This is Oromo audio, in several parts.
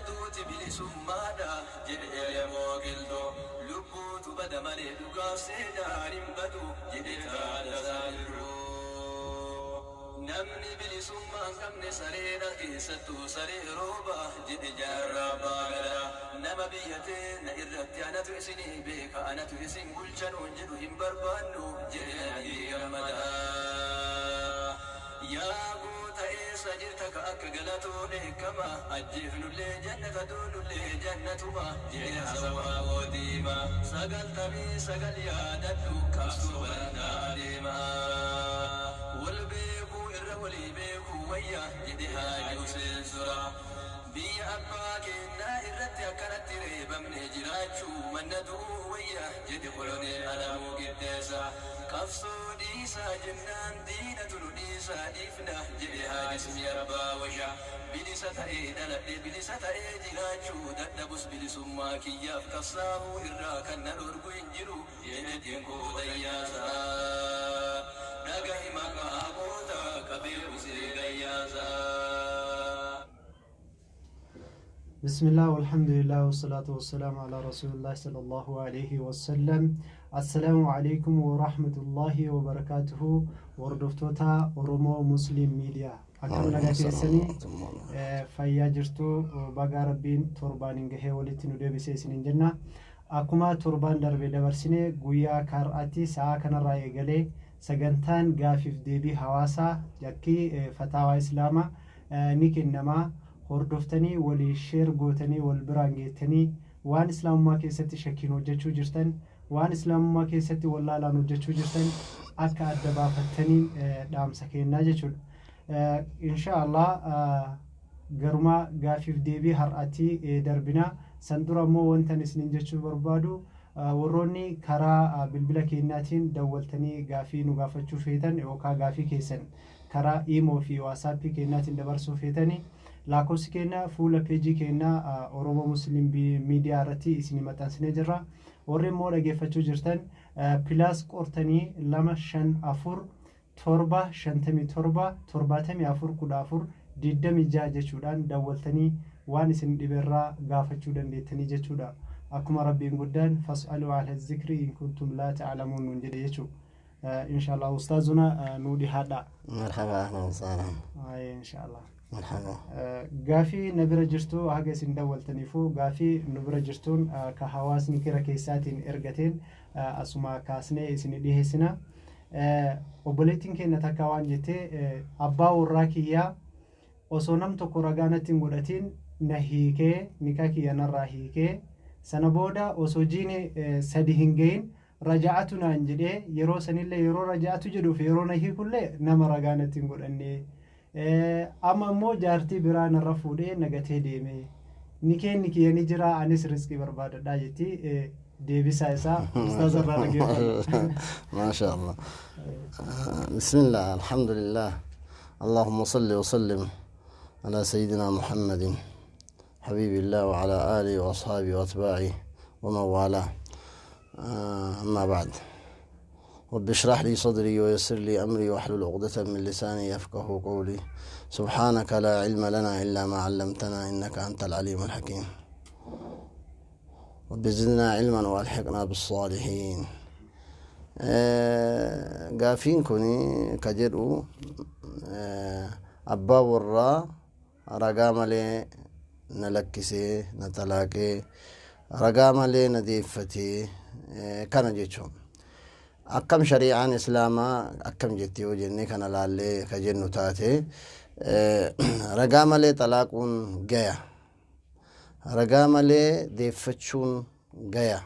duuti bilisummaadha jedhe elemoo gildoo lubbuutu bada malee dhugaaf seenaan hin badu jedhe taadasaa jirru. Namni bilisummaan qabne sareedha keessattuu saree rooba jedhe jaarraa baagala. Nama biyyatee na irratti anatu isinii beeka anatu isin bulchanuun jedhu hin barbaannu jedhe Nabii Gammadaa. Yaa goota eessa jirta ka akka galatoon eekama ajjeefnullee jannata duunullee jannatuma jedhe hasawaa gootiima. 99 yaadadhu qabsoo baranaa adeema. Wal beekuu irra walii beekuu wayya jedhe Haajii Seensura. Biyya abbaa keenyaa irratti akkanatti reebamne jiraachuu manna du'uu wayya jedhe Koloneel Alamuu Giddeessa. Qabsoo dhiisaa jennaan diinatu nu dhiisaa dhiifna jedhe Haajii Ismii Abbaa Washaa. Bilisa ta'ee dhaladhe bilisa ta'ee jiraachuu dadhabus bilisummaa kiyyaaf qabsaa'uu irraa kan na dhorku hin jiru jedhe Dinkoo Dayyaasaa. Dhagahi maqaa goota qabee usee gayyaasaa. بسم الله والحمد لله والصلاة والسلام على رسول الله صلى الله عليه وسلم. السلام عليكم ورحمة الله وبركاته. وردفتوتا أورومو مسلم ميديا أكمل نجاسني فيا جرتو بقى ربين تربان إنجه ولتنو دبسيسين جنة أكما تربان درب دبرسني قويا كاراتي ساعة كان رأي قلي سجنتان قافف ديبي حواسا يكي فتاوى إسلاما نيك إنما hordoftanii walii sheer gootanii wal biraan geettanii waan islaamummaa keessatti shakkiin hojjechuu jirtan waan islaamummaa keessatti wallaalaan hojjechuu jirtan akka adda baafattanii dhaamsa kennaa jechuudha. Inshaallah garuma gaafiif deebii har'aatti darbina san dura immoo wantan isiniin jechuu barbaadu warroonni karaa bilbila keenyaatiin dawwaltanii gaafii nu gaafachuu feetan yookaan gaafii keessan karaa imo fi waasappii keenyaatiin dabarsuu feetanii lakkoofsi keenya fuula peejii keenya Oromoo Muslim Miidiyaa irratti isin maxxansine jirra. Warri immoo dhageeffachuu jirtan pilaas qortanii 254 757 74 26 jechuudhaan dawwaltanii waan isin dhiberraa gaafachuu dandeettanii jechuudha. Akkuma Rabbiin guddaan fas'aluu ala zikri in kuntum laa ta'lamuun nuun jedhe jechuudha. Inshallah ustaazuna nu dhihaadha. Marhaba ahlan wa sahlan. Inshallah. مرحبا. قافي نبرة جرتو هاجا سندول تنيفو قافي نبرة جرتون كهواس نكرة كيساتين إرجتين أسمع كاسنة سنديه سنة وبلتين كنا تكوان جتة أبا وراكيا وصنم تكورجانة تنقلتين نهيكه نكاكي نراهيكه سنبودا وسوجيني سديهنجين رجعتنا انجدي يرو سنيله يرو رجعتو جدو في يرو نهي كله نما رجعنا تنقلني amma immoo jaartii biraa narra fuudhee nagatee deeme nikeen nikiyanii jira anis riskii barbaadadha jetti deebisaa isaa ustaaza irraa dhageeffadha. ما شاء الله. بسم الله الحمد لله اللهم صل وسلم على سيدنا محمد حبيب الله وعلى آله وأصحابه وأتباعه ومن والاه. أما بعد رب اشرح لي صدري ويسر لي أمري واحلل عقدة من لساني يفقه قولي سبحانك لا علم لنا إلا ما علمتنا إنك أنت العليم الحكيم رب زدنا علما والحقنا بالصالحين. قافين كوني كجرو أبا ورا رقام لي نلكسي نتلاقي رقام لي نديفتي كان جيتشون أكم شريعة إسلاما أكم جتي وجني كان لالي كجنو تاتي رقام لي طلاقون جاية رقام لي ديفتشون جاية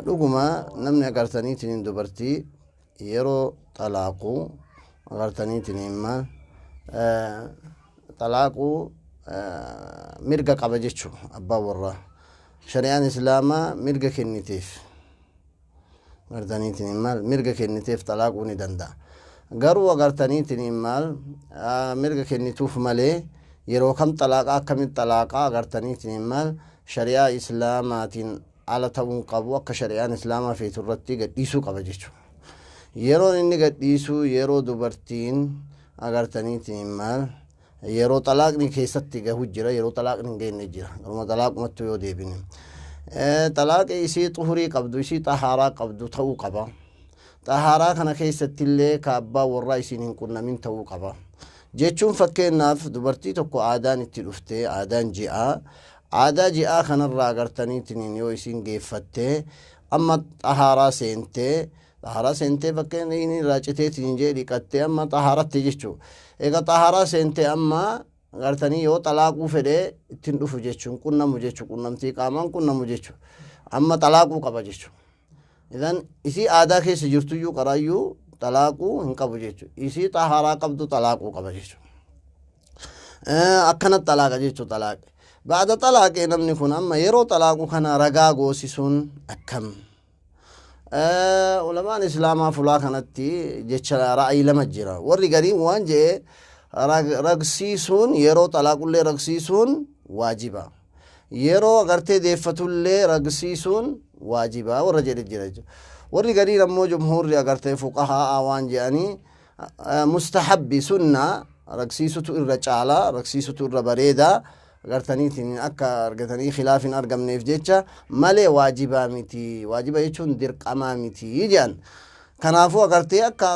لقما نمني قرتني تنين دبرتي يرو طلاقو قرتني تنين مال طلاقو مرقا قبجتشو أبا ورا شريعة إسلاما مرقا كنتيف قرتنيتني مال مرقا كنتيف طلاقوني دندا قروا قرتنيتني مال مرقا كنتوف مالي يرو كم طلاقا كم طلاقا قرتنيتني مال شريعة إسلاماتين على تبون قبوا كشريعة إسلاما في ترتي قد يسو قبجيشو يرو إني قد يسو يرو دبرتين قرتنيتني مال yeroo xalaaqni keessatti gahu jira yeroo xalaaqni hin geenye jira garuma xalaaqumatti yoo deebine xalaaqi isii xuhurii qabdu isii xahaaraa qabdu ta'uu qaba xahaaraa kana keessatti illee ka abbaa warraa isiin hin qunnamin ta'uu qaba jechuun fakkeenyaaf dubartii tokko aadaan itti dhufte aadaan ji'aa aadaa ji'aa kanarraa agartaniitiin yoo isiin geeffatte amma xahaaraa seentee fakkeenya inni irraa citeetiin jee dhiqattee amma xahaaratti jechuu egaa xahaaraa seentee amma agartanii yoo xalaaquu fedhee ittiin dhufu jechuun qunnamu jechuu qunnamtii qaamaan qunnamu jechuu amma xalaaquu qaba jechuu idan isii aadaa keessa jirtuyyuu qaraayyuu xalaaquu hin qabu jechuu isii xahaaraa qabdu xalaaquu qaba jechuu akkanat xalaaqa jechuu xalaaqe baada xalaaqee namni kun amma yeroo xalaaquu kana ragaa goosisuun akkam ulamaan islaamaa fulaa kanatti jecha ra'ayi lama jira warri gariin waan jee ragsiisuun yeroo xalaaqullee ragsiisuun waajiba yeroo agartee deeffatullee ragsiisuun waajiba warra jedhe jira warri gariin ammoo jumhuurri agartee fuqahaa waan je'anii mustahabbi sunna ragsiisutu irra caalaa ragsiisutu irra bareedaa agartaniitiin akka argatanii khilaafin argamneef jecha malee waajibaa miti waajiba jechuun dirqamaa miti jedhan kanaafuu agartee akka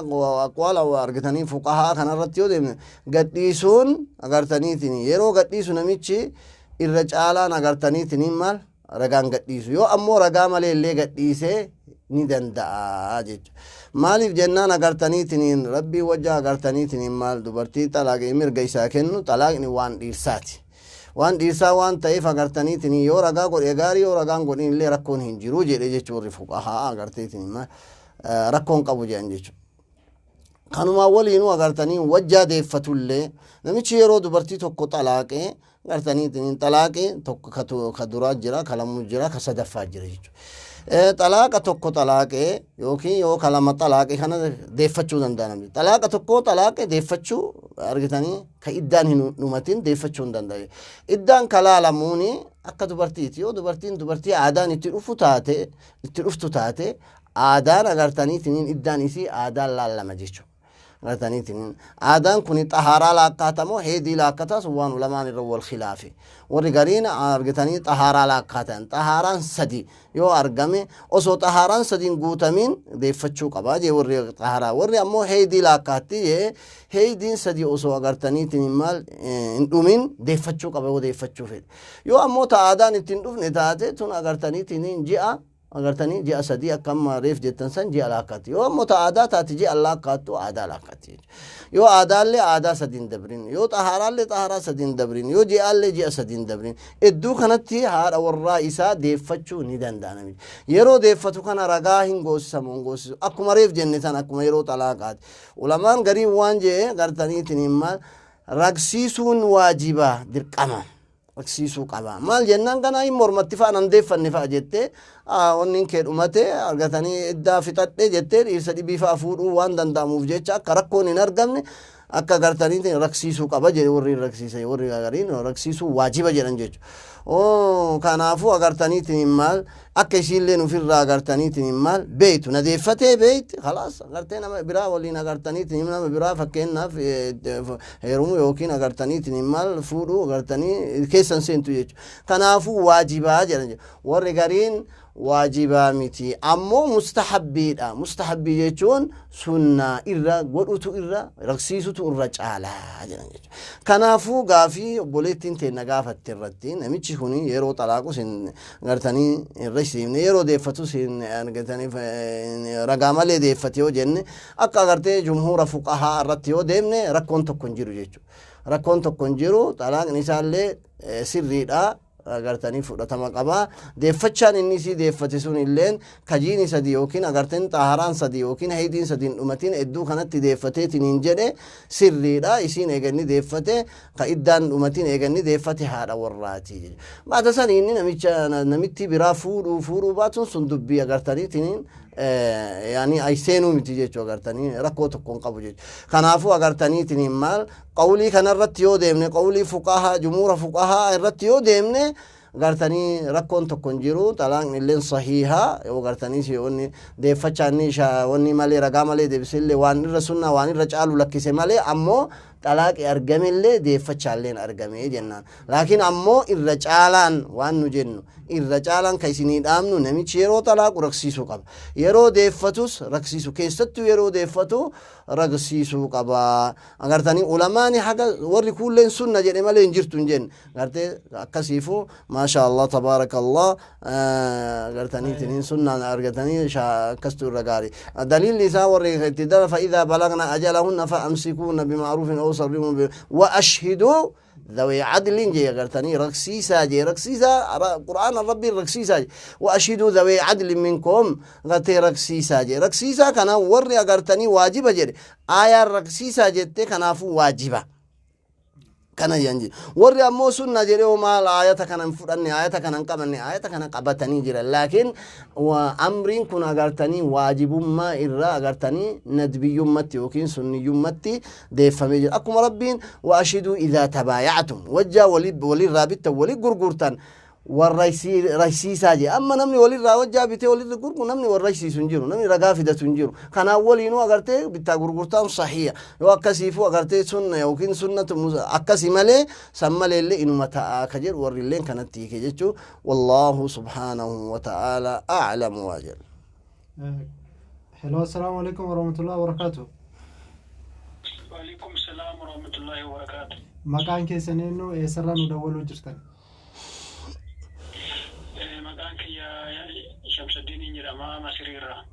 aqwaala argatanii fuqahaa kanarratti yoo deemne gadhiisuun agartaniitiin yeroo gadhiisu namichi irra caalaan agartaniitiin maal ragaan gadhiisu yoo ammoo ragaa malee illee gadhiisee ni danda'a jechuudha maaliif jennaan agartaniitiin rabbii wajja agartaniitiin maal dubartii xalaaqee mirga isaa kennu xalaaqni waan dhiirsaati waan dhiirsaa waan ta'eef agartaniitiin yoo ragaa godhe gaarii yoo ragaan godhin illee rakkoon hin jiru jedhe jechuu warri fuqahaa agarteetiin rakkoon qabu jedhan jechuudha kanumaa waliinuu agartanii wajjaa deeffatullee namichi yeroo dubartii tokko xalaaqee agartaniitiin xalaaqee tokko ka duraa jira ka lamuu jira ka sadaffaa jira jechuudha xalaaqa tokko xalaaqee yookiin yoo ka lama xalaaqee kana deeffachuu danda'a namni xalaaqa tokko xalaaqee deeffachuu argitanii ka iddaan hin dhumatin deeffachuu hin danda'a iddaan ka laalamuuni akka dubartiiti yoo dubartii aadaan itti dhuftu taate aadaan agartaniitiin iddaan isii aadaan laalama jechuudha agartaniitiin aadaan kun xahaaraa laakkaatamoo heedii laakkataas waan ulamaan irra wal khilaafe warri gariin argitanii xahaaraa laakkaatan xahaaraan sadi yoo argame osoo xahaaraan sadiin guutamin deeffachuu qabaa jee warri xahaaraa warri ammoo heedii laakkaatti jee heediin sadi osoo agartaniitiin maal hin dhumin deeffachuu qaba yoo deeffachuu fedhe yoo ammoo ta aadaan ittiin dhufne taate tun agartaniitiin ji'a agartanii ji'a sadii akkama reef jettan san ji'a laakkaatti yoo ammoo ta aadaa taate ji'a laakkaattu aadaa laakkaatti yoo aadaallee aadaa sadiin dabrin yoo xahaaraallee xahaaraa sadiin dabrin yoo ji'aallee ji'a sadiin dabrin idduu kanatti haadha warraa isaa deeffachuu ni danda'a namichi yeroo deeffatu kana ragaa hin goosisamu hin goosisu akkuma reef jenne san akkuma yeroo xalaaqaati ulamaan garii waan jee agartaniitiin maal ragsiisuun waajibaa dirqama ragsiisuu qaba maal jennaan kana hin mormatti fa'a nan deeffanne fa'a jettee wannin kee dhumate argatanii iddaa fixadhe jettee dhiirsa dhibii fa'a fuudhuu waan danda'amuuf jecha akka rakkoon hin argamne akka agartaniitiin ragsiisuu qaba jedhe warri ragsiise warri gariin ragsiisuu waajiba jedhan jechuudha kanaafuu agartaniitiin maal akka isiillee ofirraa agartaniitiin maal beeytu na deeffatee beeyti khalaas agartee nama biraa waliin agartaniitiin nama biraa fakkeenyaaf heerumu yookiin agartaniitiin maal fuudhuu agartanii keessan seentu jechuudha kanaafuu waajibaa jedhan warri gariin waajibaa miti ammoo mustahabbiidha mustahabbii jechuun sunnaa irra godhutu irra ragsiisutu irra caalaa jedhan jechuudha kanaafuu gaafii obboleettiin teenna gaafatte irratti namichi kun yeroo xalaaqu sin agartanii irra isiifne yeroo deeffatu sin argatanii ragaa malee deeffate yoo jenne akka agartee jumhuura fuqahaa irratti yoo deemne rakkoon tokko hin jiru jechuudha rakkoon tokko hin jiru xalaaqni isaallee sirriidha agartanii fudhatama qaba deeffachaan inni isii deeffate sun illeen kajiini sadi yookiin agarteen xaharaan sadi yookiin heediin sadiin dhumatiin hedduu kanatti deeffateetiin hin jedhe sirriidha isiin eeganni deeffate ka iddaan dhumatiin eeganni deeffate haadha warraati baata san inni namitti biraa fuudhuu baatuun sun dubbii agartaniitiin yani ayseenuu miti jechuu agartanii rakkoo tokkoon qabu jechu kanaafuu agartaniitiin maal qawlii kanarratti yoo deemne qawlii fuqahaa jumuura fuqahaa irratti yoo deemne agartanii rakkoon tokko hin jiru xalaaqni illeen sahihaa yoo agartanii siyoonni deeffachaa inni wanni malee ragaa malee deebisillee waan irra sunnaa waan irra caalu lakkise malee ammoo xalaaqi argamillee deeffachaalleen argamee jennaan laakiin ammoo irra caalaan waan nu jennu irra caalaan ka isinii dhaamnu namichi yeroo xalaaqu raqsiisuu qaba yeroo deeffatus raqsiisu keessattuu yeroo deeffatu raqsiisuu qaba agartanii ulamaani haga warri kuulleen sunna jedhe malee hin jirtu hin jenne gartee akkasiifu maasha Allah tabaarakallah agartanii tiniin sunnaan argatanii akkastu irra gaarii daliilli isaa warri itti dara fa idhaa balagna ajalahunna fa amsikuuna bima'ruufin aw sarrihuun wa ashhiduu ذوي عدل جي غرتني ركسيسا جي ركسيسا قرآن ربي ركسيسا جي وأشهدوا ذوي عدل منكم غتي ركسيسا جي ركسيسا كان وري غرتني واجب جي آية ركسيسا جي كان فو واجبة كان ينجي وري أمو سنة جري وما الآية كان انفرني آية كان انقبني آية كان قبتني جري لكن وأمرين كنا غرتني واجب ما إرى غرتني ندبي يمتي وكين سني يمتي ديفمي جري أكم ربين وأشهدوا إذا تبايعتم وجا ولي رابطة ولي غرغرتان والرئيسي ساجي أما نمني ولي راوجا بيته ولي غرغر نمني والرئيسي سنجرو نمني رغافدة سنجرو كان أولينو أغرتي بتا غرغرتان صحية وأكسيفو أغرتي سنة يوكين سنة أكسي مالي سمالي اللي إنو متى كجر وري اللين كانت تيكي جيتشو والله سبحانه وتعالى أعلم واجل حلو السلام عليكم ورحمة الله وبركاته وعليكم السلام ورحمة الله وبركاته مكان كيسنينو يسرى ندولو جرتن شمس الدين جرما مسريرا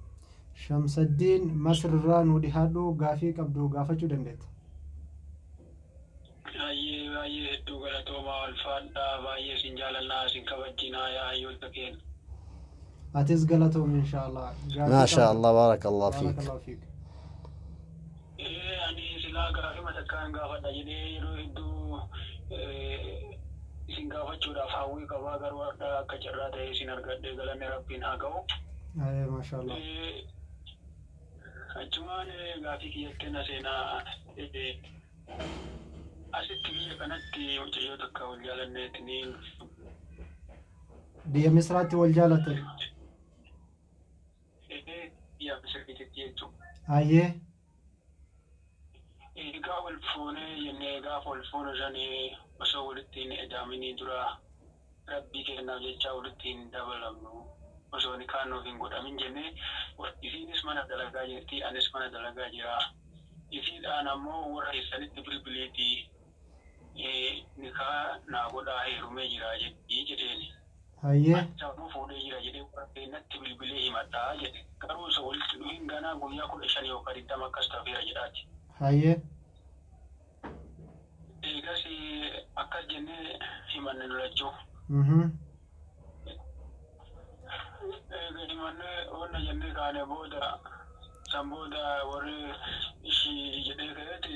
شمس الدين مسريرا نودي هادو غافي قبدو غافچو دندت اي دو غلطو ما الفادا باي سنجالنا سنكبجنا يا ايو تكين اتز غلطو ان شاء الله ما شاء الله بارك الله فيك بارك الله فيك يعني سلا غافي متكان غافدا يدي يدو singafachuudhaaf hawwii qabaa garuu akka carraa ta'ee isin argadhee galanni rabbiin haa ga'u. Masha Allah. Achumaan gaafii kiyyatti na seenaa asitti biyya kanatti mucayyoo takka wal jaalanneetiniin. Biyya Misraatti wal jaalatan. Biyya Misraatti jechuudha. Ayyee. Egaa wal fuunee jennee gaafa wal fuunu sanii osoo walitti hin edaaminii dura rabbii kennaaf jecha walitti hin dabalamnu osoo ni kaannuuf hin godhamin jennee isiinis mana dalagaa jirti anis mana dalagaa jira isiidhaan ammoo warra keessanitti bilbileetii nikaa naa godhaa heerumee jira jedheeni. Hayyee. Sammuu fuudhee jira jedhee warra keenyatti bilbilee himadhaa jedhe garuu osoo walitti dhufiin ganaa guyyaa 15 yookaan 20 akkas ta'eera jedhaati. Hayyee. Eegas akkas jennee himanne lolachuu. Himannee onna jennee kaane booda san booda warri ishii jedhee ka'eeti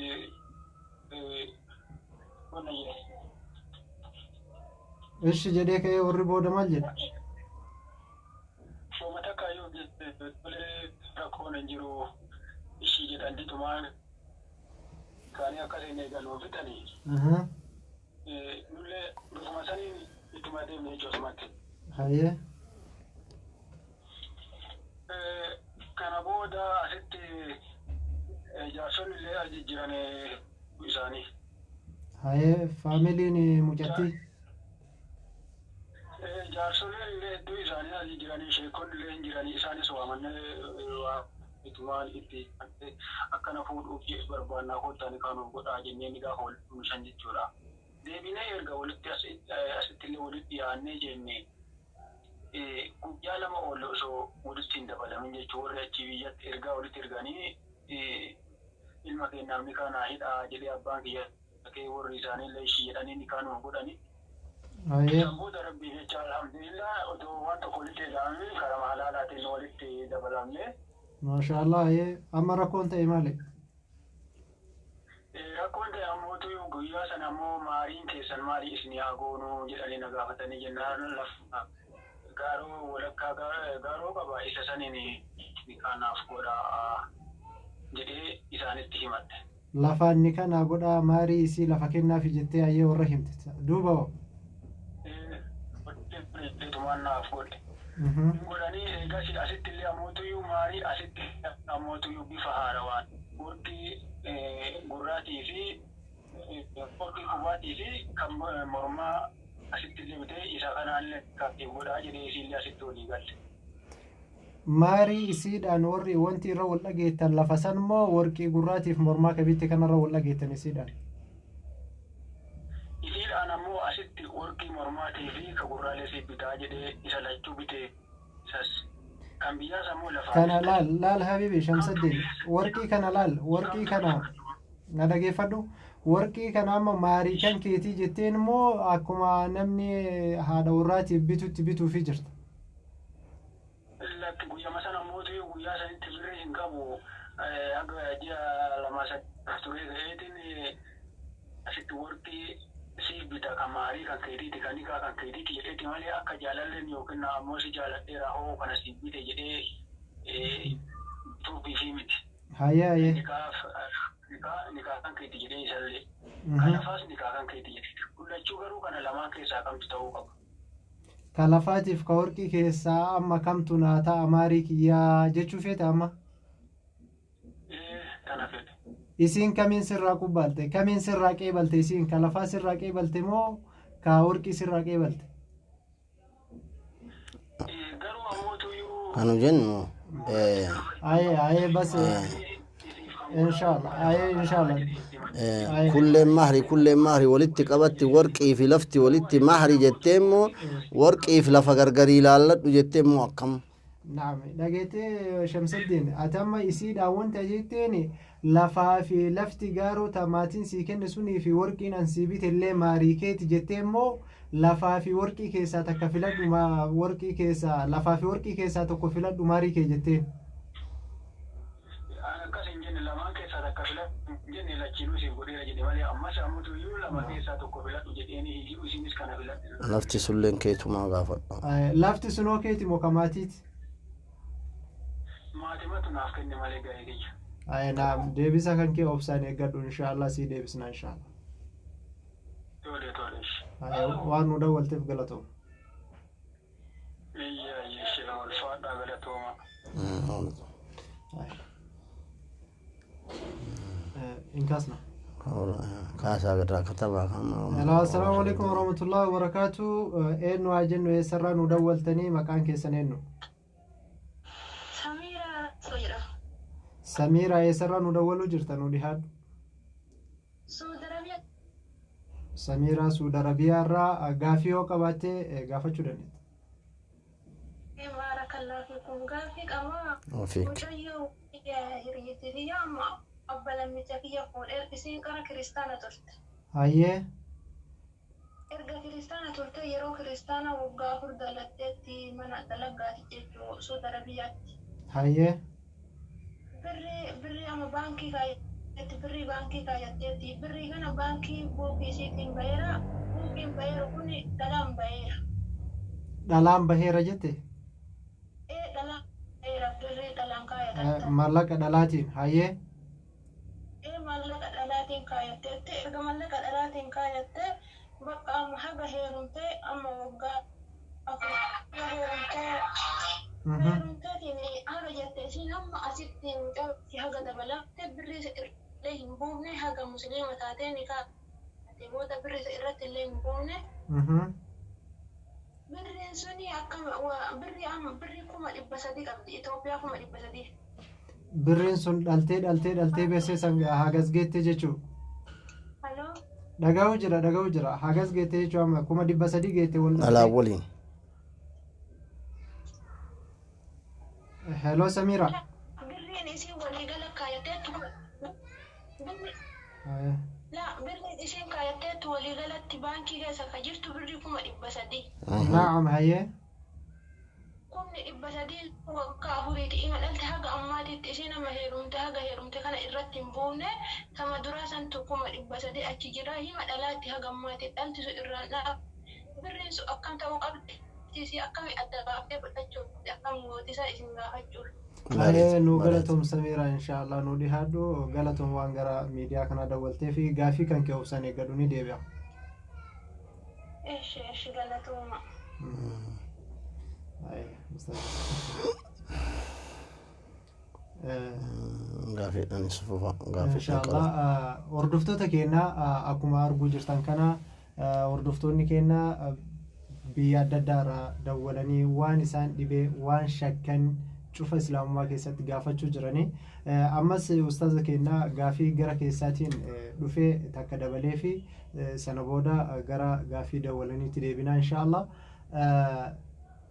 onna jedhe. Ishi jedhee ka'ee warri booda maal jedha? Shooma takka yoo tolee rakkoon hin jiru ishii jedhanii tumaan kaanii akkasiin eegaluu fixanii. Nullee dhufuma saniin ittuma deemne jechuudha. Hayyee. Kana booda asitti jaarsonni illee ajijjiran isaanii. Hayyee faamiliin mucattii. Jaarsonni illee hedduu isaanii ajijjiranii sheekonni illee hin jiranii isaanis waamannee itumaan itti akkana fuudhuuf barbaannaa koottaanii kaanuuf godhaa jennee ni gaafa walitti dhumishan jechuudha. Deebinee erga walitti asitti illee walitti dhiyaannee jennee guyyaa lama oolle osoo walitti hin dabalamin jechuun warri achi biyyatti ergaa walitti erganii ilma keenyaaf ni kaanaa hidhaa jedhee abbaan kiyya ta'ee warri isaanii illee ishii jedhanii ni kaanuuf godhanii. Sammuu rabbii jecha alhamdulillah otoo waan tokko walitti eegalamee karaa halaalaatiin walitti dabalamne. Masha Allah. Amma rakkoon ta'e maali? Rakkoon ta'e ammootu guyyaa sana ammoo maariin keessan maalii isinii haa goonuu jedhanii na gaafatanii jennaan lafa gaaroo walakkaa gaaroo qaba isa saniin ni kaanaaf godhaa jedhee isaanitti himadhe. Lafaan ni kana godhaa maarii isii lafa kennaaf jettee ayyee warra himte. Duuba hoo? Tumaannaaf godhe. Godhanii eegas asitti illee ammootuyyuu maarii asitti ammootuyyuu bifa haarawaan gurraatii fi qorqii qubaatii fi kan mormaa asitti deebitee isa kanaallee kaffee godhaa jedhee isiillee asitti walii galte. Maarii isiidhaan warri wanti irra wal dhageettan lafa san moo warqii gurraatiif mormaa kabitti kanarra wal dhageettan isiidhaan? Isiidhaan ammoo asitti warqii mormaatii fi ka gurraalee siif bitaa jedhee isa lachuu bitee isas kan biyyaas ammoo lafa. Kana laal habibi Shamsuddin warqii kana laal warqii kana na dhageeffadhu warqii kana amma maarii kan keetii jetteen moo akkuma namni haadha warraatiif bitutti bituufi jirta? Lakki guyyama sana mootii guyyaa sanitti birrii hin qabu akka ji'a lamaa sadii ture ga'eetiin asitti warqii siif bita kan maarii kan keetiiti kan hiikaa kan keetiiti jedheeti malee akka jaalalleen yookiin ammoo si jaaladheera hoo kana siif bite jedhee tuubii fi miti. Hayyee. Nikaa kan keeti jedhee isallee. Kanafaas nikaa kan keeti jedhee. Kullachuu garuu kana lamaan keessaa kamtu ta'uu qaba. Ka lafaatiif ka warqii keessaa amma kamtu naa ta'a maarii kiyyaa jechuu feeta amma? Kana fedhe. Isiin kamiin sirraa qubbaalte? Kamiin sirraa qeebalte isiin? Ka lafaa sirraa qeebalte moo ka warqii sirraa qeebalte? Garuu ammootuyyuu. Kanu jennu. Ayee bas inshallah ayee inshallah. Kulleen mahri walitti qabatti warqii fi lafti walitti mahri jettee immoo warqii fi lafa gargarii ilaalladhu jettee immoo akkam? Naam dhageettee Shamsuddin ati amma isiidhaan wanta jetteen lafaa fi lafti gaaroo tamaatiin sii kenne sunii fi warqiin an sii bite illee maarii keeti jettee immoo lafaa fi warqii keessaa takka filadhu warqii keessaa lafaa fi warqii keessaa tokko filadhu maarii kee jetteen. Akkas hin jenne lamaan keessaa takka filadhu jenne lachiinuu siif godheera jedhe malee ammas ammutuyyuu lama keessaa tokko filadhu jedheeni hiyyuu isinis kana filadhe. Lafti sulleen keetumaa gaafadha. Lafti sunoo keeti moo ka maatiiti? Maatimatu naaf kenne malee ga'ee kiyya. Naam deebisa kan kee obsaan eeggadhu inshallah sii deebisna inshallah. Tole. Waan nu dawwalteef galatoom. Shila wal faadhaa galatooma. Inkasna. Kaasaa birraa katabaa kan. Assalaamu alaikum warahmatullahi wabarakatuh. Eenyu haa jennu eessarraa nu dawwaltanii maqaan keessan eenyu? Samiira eessarraa nu dawwaluu jirta nu dhihaadhu? Samiira Suudi Arabiyaarraa gaaffii yoo qabaatte gaafachuu dandeetta. Baarakallahu fiikum gaaffii qaba. Mucayyoo hiriyeetti biyya amma abba lammicha kiyya fuudhee isiin qara kiristaana turte. Hayyee. Erga kiristaana turte yeroo kiristaana waggaa 4 dhalatteetti mana dalagaati jechuu Suudi Arabiyaatti. Hayyee. Birri amma baankii kaayyatti birrii baankii kaayatteetti birrii kana baankii buukii isiitiin baheera buukiin baheeru kun dhalaan baheera. Dhalaan baheera jette? Dhalaan baheera birrii dhalaan kaayatatta. Maallaqa dhalaatiin hayyee? Maallaqa dhalaatiin kaayatteetti erga maallaqa dhalaatiin kaayattee bakka amma haga heerumtee amma waggaa afur heerumteetiin haga jettee isiin amma asitti mucaa haga dabalattee birrii illee hin buufne haga musliima taatee ni kaa'atte booda birrii irratti illee hin buufne. Birriin suni akkama birrii 300 qabdi Itoophiyaa 300. Birriin sun dhaltee beessee san hagas geette jechuu? Haloo? Dhaga'u jira hagas geette jechuu amma 300 geette wal dhalaa waliin. Hello Samira. Birriin isii waliigala kaayatteetu birriin isiin kaayatteetu waliigalatti baankii keessa ka jirtu birrii 300. Naam hayyee. 300 waggaa afuriiti ima dhalte haga ammaatiitti isiin amma heerumte kana irratti hin buufne kama duraa santu 300 achi jira hima dhalaatti haga ammaatiitti dhalti sun irraan dhaa birriin sun akkam ta'uu qabdi. Akkami adda baaftee fudhachuuf akkam gootisaa isin gaafachuuf. Nu galatoom Samiira inshallah nu dhihaadhu galatoom waan gara miidiyaa kana dawwaltee fi gaaffii kan kee obsaan eeggadhu ni deebi'a. Eesh galatooma. gaaffiidhaan sufufa inshallah hordoftoota keenya akkuma arguu jirtan kana hordoftoonni keenya biyya adda addaa irraa dawwalanii waan isaan dhibee waan shakkan cufa islaamummaa keessatti gaafachuu jiranii ammas ustaaza keenya gaaffii gara keessaatiin dhufee takka dabalee fi sana booda gara gaaffii dawwalaniitti deebinaa inshallah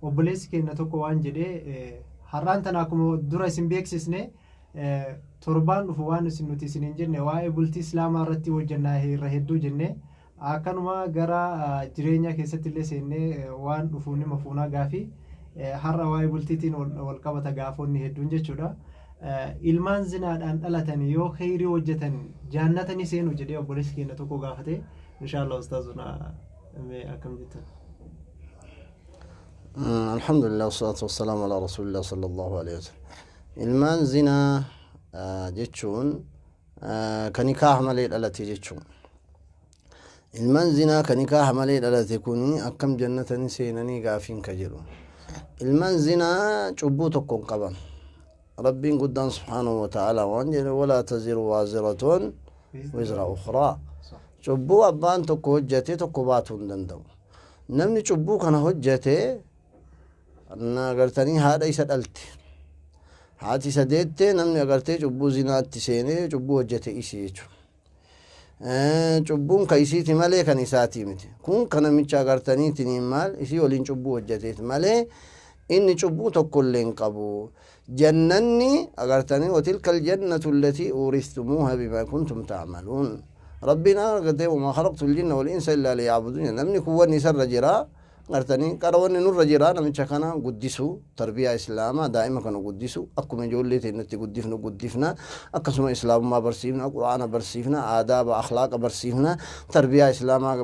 obboleessi keenya tokko waan jedhee har'aan tana akkuma dura isin beeksisne torbaan dhufu waan isin nuti isin hin jenne waa'ee bultii islaamaa irratti hojjannaa irra hedduu jenne akkanuma gara jireenya keessatti illee seennee waan dhufuun nima fuunaa gaaffii har'a waa'ee bultiitiin wal qabata gaafonni hedduun jechuudha. Ilmaan zinaadhaan dhalatan yoo khayrii hojjetan jaannatanii seenu jedhee obboleessi keenya tokko gaafate inshallah ustaazuna akkam jettan. Alhamdulillah wassalatu wassalamu ala rasulillah sallallahu alaihi wasallam. Ilmaan zinaa jechuun kan nikaaha malee dhalate jechuun. Ilmaan zinaa kan nikaaha malee dhalate kuni akkam jannatanii seenanii gaafiin ka jedhu. Ilmaan zinaa cubbuu tokko hin qaban. Rabbiin guddaan subhaanahu wa ta'ala waan jedhe walaa taziru waaziratun wizra ukhraa. Cubbuu abbaan tokko hojjete tokko baatuu hin danda'u. Namni cubbuu kana hojjete agartanii haadha isa dhalte. Haati isa deette namni agartee cubbuu zinaatti seenee cubbuu hojjete isii jechuudha. Cubbuun ka isiiti malee kan isaatii miti. Kun kan namicha agartaniitiin maal isii waliin cubbuu hojjeteeti malee inni cubbuu tokko illee hin qabu. Jannanni agartanii watilka aljannatu allatii uuristumuuha bimaa kuntum ta'maluun. Rabbiin agartee wamaa khalaqtu aljinna wal insa illaa liya'buduun. Namni kun wanni isarra jiraa gartanii qara wanni nurra jiraa namicha kana guddisu tarbiyaa islaamaa daa'ima kana guddisu akkuma ijoollee teenyatti guddifna akkasuma islaamummaa barsiifna quraana barsiifna aadaaba akhlaaqa barsiifna tarbiyaa islaamaa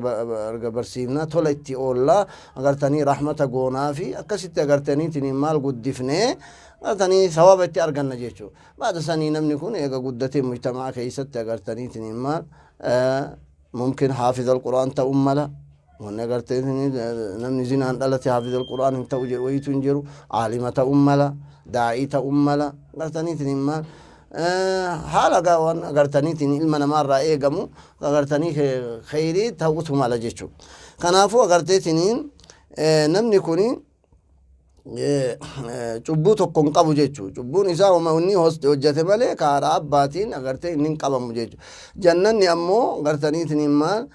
barsiifna tola itti oollaa agartanii rahmata goonaa fi akkasitti agartaniitiin maal guddifnee agartanii sawaba itti arganna jechuudha. Baada sanii namni kun eega guddatee mujtamaa keessatti agartaniitiin maal mumkin haafiza alquraan ta'uu mala wanni agartee namni zinaan dhalate haafiza alquraan hin ta'u wayitu hin jiru aalima ta'uu mala daa'ii ta'uu mala agartaniitiin maal haala waan agartaniitiin ilma namaarraa eegamu agartanii khayrii ta'utu mala jechuudha. Kanaafuu agarteetiin namni kuni cubbuu tokko hin qabu jechuudha. Cubbuun isaa wanni hojjete malee karaa abbaatiin agartee inni hin qabamu jechuudha. Jannanni ammoo agartaniitiin maal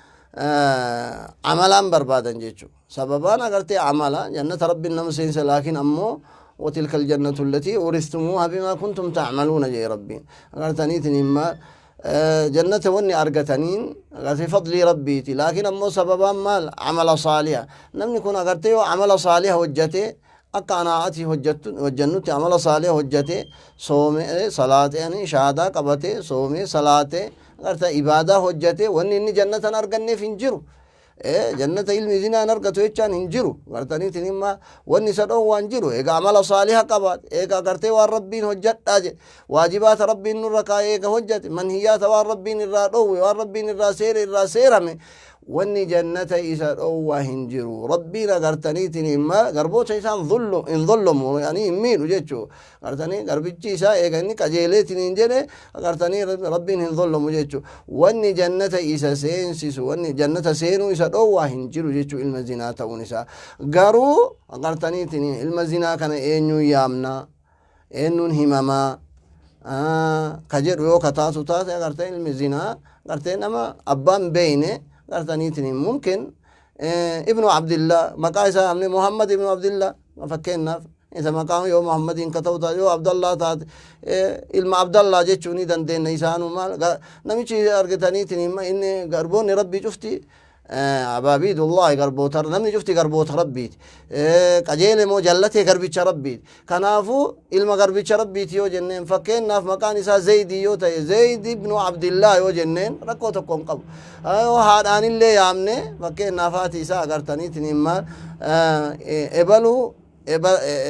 amalaan barbaadan jechuudha. Sababaan agartee amala jannata rabbiin nama seensa laakiin ammoo وتلك الجنة التي أورثتموها بما كنتم تعملون جاي ربي أغرتنيتني ما جنة وني أرقتنين في فضل ربيتي لكن أمو سببا مال عمل صالح لم يكن أغرتي عمل صالح وجتي أقناعتي وجنتي عمل صالح وجتي صومي صلاة يعني شهادة قبتي صومي صلاة أغرت إبادة وجتي وني جنة أرقني فينجرو جنة علم زنا نرقته يجان هنجرو غرتني تنما والنساء وانجرو إيقا عمل صالحة قبات إيقا قرتي والربين هجت أجي واجبات ربين نرقا إيقا هجت منهيات والربين الرادوي والربين الراسير واني جنة إيسا أوه هنجرو ربنا قرتني تنما قربوت إيسان إن ظلموا يعني يمينو جيتشو قرتني قربتشي إيسا إيقا إني كجيليت ننجني قرتني ربين إن ظلموا جيتشو واني جنة إيسا سينسيسو واني جنة سينو إيسا أوه هنجرو جيتشو إلما زنا تونسا قرو قرتني تنين إلما زنا كان إينيو يامنا إينو همما كجر يوكا تاسو تاسو قرتني إلما زنا قرتني نما أبان بيني قرتنيتني ممكن ابن عبد الله مقايسة من محمد ابن عبد الله فكينا إذا مقام يوم محمد كتوتا يو عبد الله تات علم عبد الله جتشوني دندين نيسانو مال نمشي أرقتنيتني ما إني قربوني ربي شفتي عبابيد الله قربوتر نمني شفتي قربوت ربيت قجيل مو جلتي قربيتش ربيت كنافو علم قربيتش ربيت يو جنين فكين ناف مكان إسا زيدي يو تي زيد ابن عبد الله يو جنين ركو تقوم قبو هادان اللي يامني فكين نافاتي إسا قرتني تنمال إبلو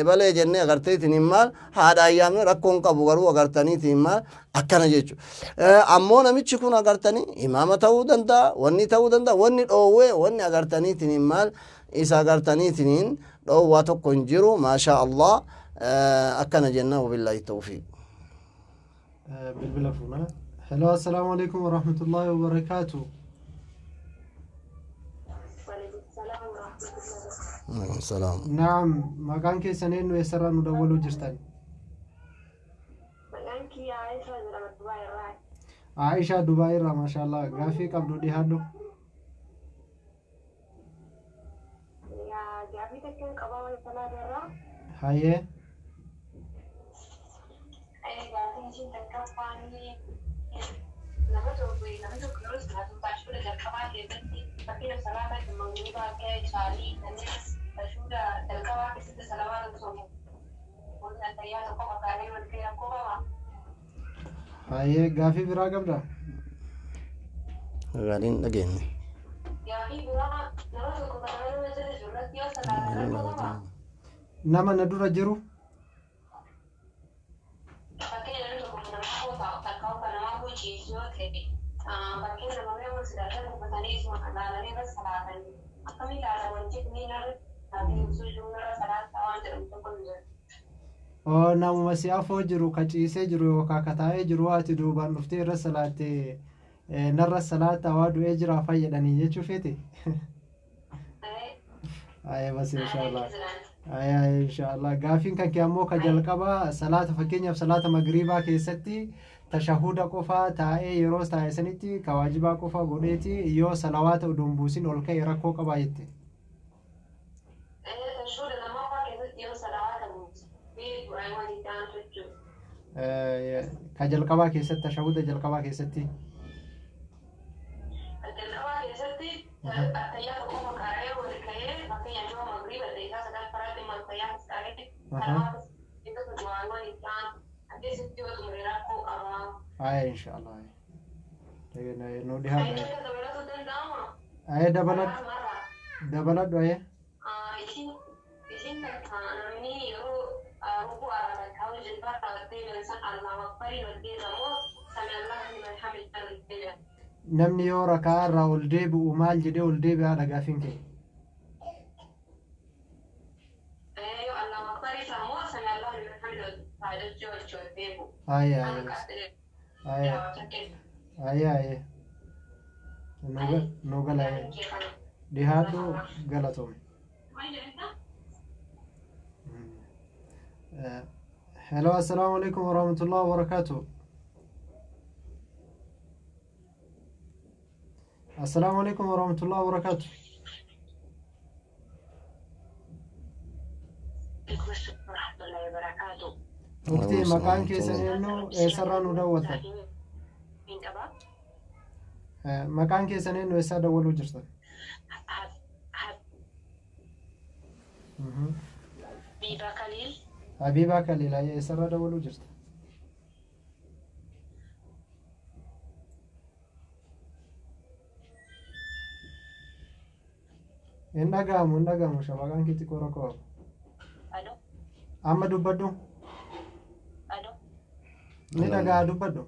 ebalee jennee agarteetiin maal haadha ayyaamne rakkoon qabu garuu agartaniitiin maal akkana jechuudha. Ammoo namichi kun agartanii imaama ta'uu danda'a, wanni ta'uu danda'a, wanni dhoowwee wanni agartaniitiin maal isa agartaniitiin dhoowwaa tokko hin jiru maashaa Allah akkana jennaa wabillaahi tawfiiq. بالبلا فونا. hello السلام عليكم ورحمة الله وبركاته. وعليكم السلام. نعم مكان كي سنين ويسرى ندولو جرتان. عائشة دبي را ما شاء الله غافي قبل دي هادو. هاي هاي غافي برا قبل قاعدين لقين نما ندور جرو oo namuma si afoo jiru ka ciisee jiru yookaan ka taa'ee jiru waati duubaan dhuftee irra salaattee narra salaata waa du'ee jira fayyadanii jechuu feete. Ayee bas inshaallah. Ayee inshaallah gaafiin kan kee ammoo ka jalqabaa salaata fakkeenyaaf salaata magriibaa keessatti tashahuda qofaa taa'ee yeroo taa'e sanitti ka waajibaa qofaa godheeti yoo salawaata uduun buusin ol ka'e rakkoo qabaa jette. Ka jalqabaa keessatti tashahuda jalqabaa keessatti. Ayee inshaallah. Nu dhihaadha. Ayee dabaladhu ayee. Namni yoo rakaa irraa ol deebi'u maal jedhee ol deebi'aa gaafiin kee. Ayee ayee nu galayee dhihaadhu galatoome. hello assalamu alaikum warahmatullahi wabarakatuh. السلام عليكم ورحمة الله وبركاته. ورحمة الله وبركاته. أختي مكان كيسانينو إسران ودوّلتا. مكان كيسانينو إسران دولو جرسا. حبيبا خليل. حبيبا خليل هي إسران دولو جرسا. indagamu shabagaan kiti koroko. Alo. Amma dubbadhu. Alo. Ni dhagaa dubbadhu.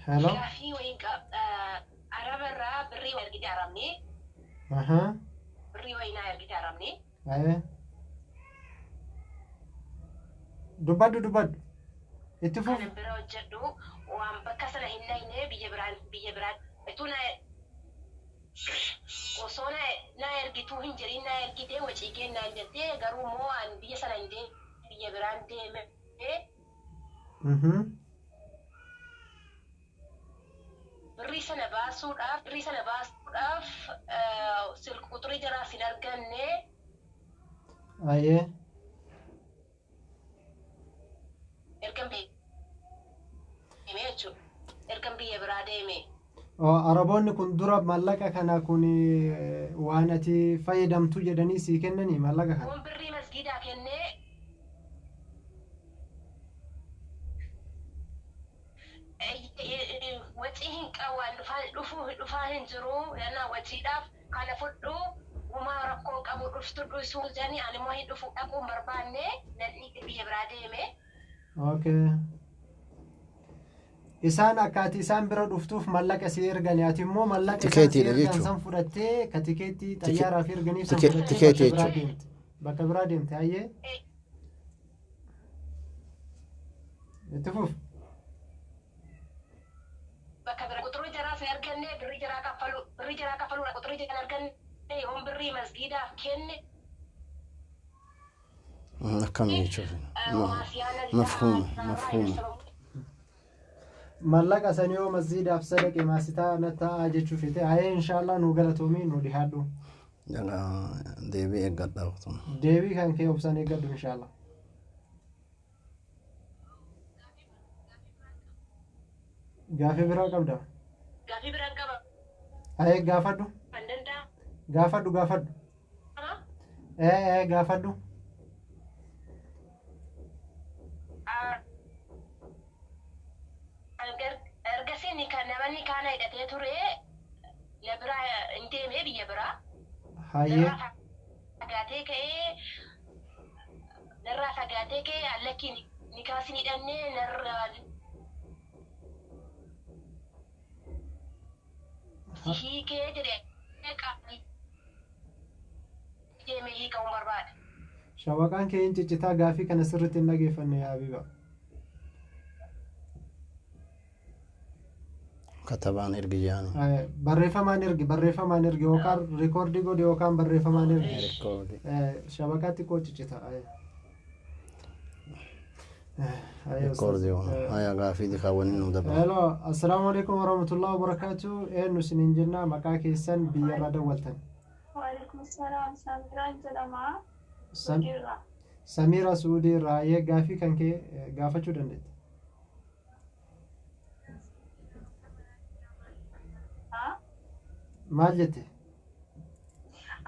Hello. Gaafii wayin arabarraa birrii waa ergite aramne. Birrii wayinaa ergite aramne. Ayee. Dubbadhu. Itti fufu. Kan bira hojjedhu waan bakka sana hin dhayne biyya biraan ituna osoo na ergituu hin jirin na ergitee wacii kennaa jettee garuu immoo an biyya sana hin deemne biyya biraan deeme. Birrii sana baasuudhaaf silk quxurii jaraas hin arganne. Ayee. Ergan biyya biraa deeme. Araboonni kun dura mallaqa kana kun waan ati fayyadamtu jedhanii sii kennanii mallaqa kana. Kun birrii masgiidaa kennee wacii hin qaban dhufaa hin jiru yana waciidhaaf kana fudhu uumaa rakkoon qabu dhuftu dhusuu janii ani immoo hin dhufu dhaquun barbaanne nadhii biyya biraa deeme. Okay. Isaan akkaati isaan bira dhuftuuf mallaqa si ergani ati immoo mallaqa isaan si ergan san fudhattee ka tikeetii xayyaaraa fi erganiif san fudhattee bakka biraa deemte. bakka biraa deemte hayyee itti fuf bakka bira quxurii jaraaf erganne birri jaraa kaffaluudha quxurii jaraa erganne yoon birrii masgiidaaf kenne akkam jechuudha mafhuuma mallaqa san yoo masjiidaaf sadaqe maasitaa nataa jechuu fite hayyee inshallah nu galatoomii nu dhihaadhu deebii eeggadha deebii kan kee obsan eeggadhu inshallah gaafii biraa qabda gaafii biraa qaba hayyee gaafadhu kan danda'a gaafadhu gaafadhu ergasii kan namni kaana hidhatee ture labira hin deemee biyya biraa hayyee narraa fagaatee ka'ee allakki nikaasin hidhannee narraa hiikee jedhee qaamni deemee hiikamuun barbaada. Shawaqaan kee hin ciccitaa gaafii kana sirriitti hin dhageeffanne yaa Habiba. katabaan ergi jaanu barreeffamaan ergi yookaan rikoordii godhe yookaan barreeffamaan ergi shabaqaatti koo ciccita rikoordii haya gaafii dikaawwanii nu dabala hello assalaamu alaikum warahmatullahi wabarakatuh eenyu isiniin jenna maqaa keessan biyyarraa dawwaltan waalaikum salaam Samiiraan jedhama Samiira Suudiirraa gaafii kan kee gaafachuu dandeetta maal jette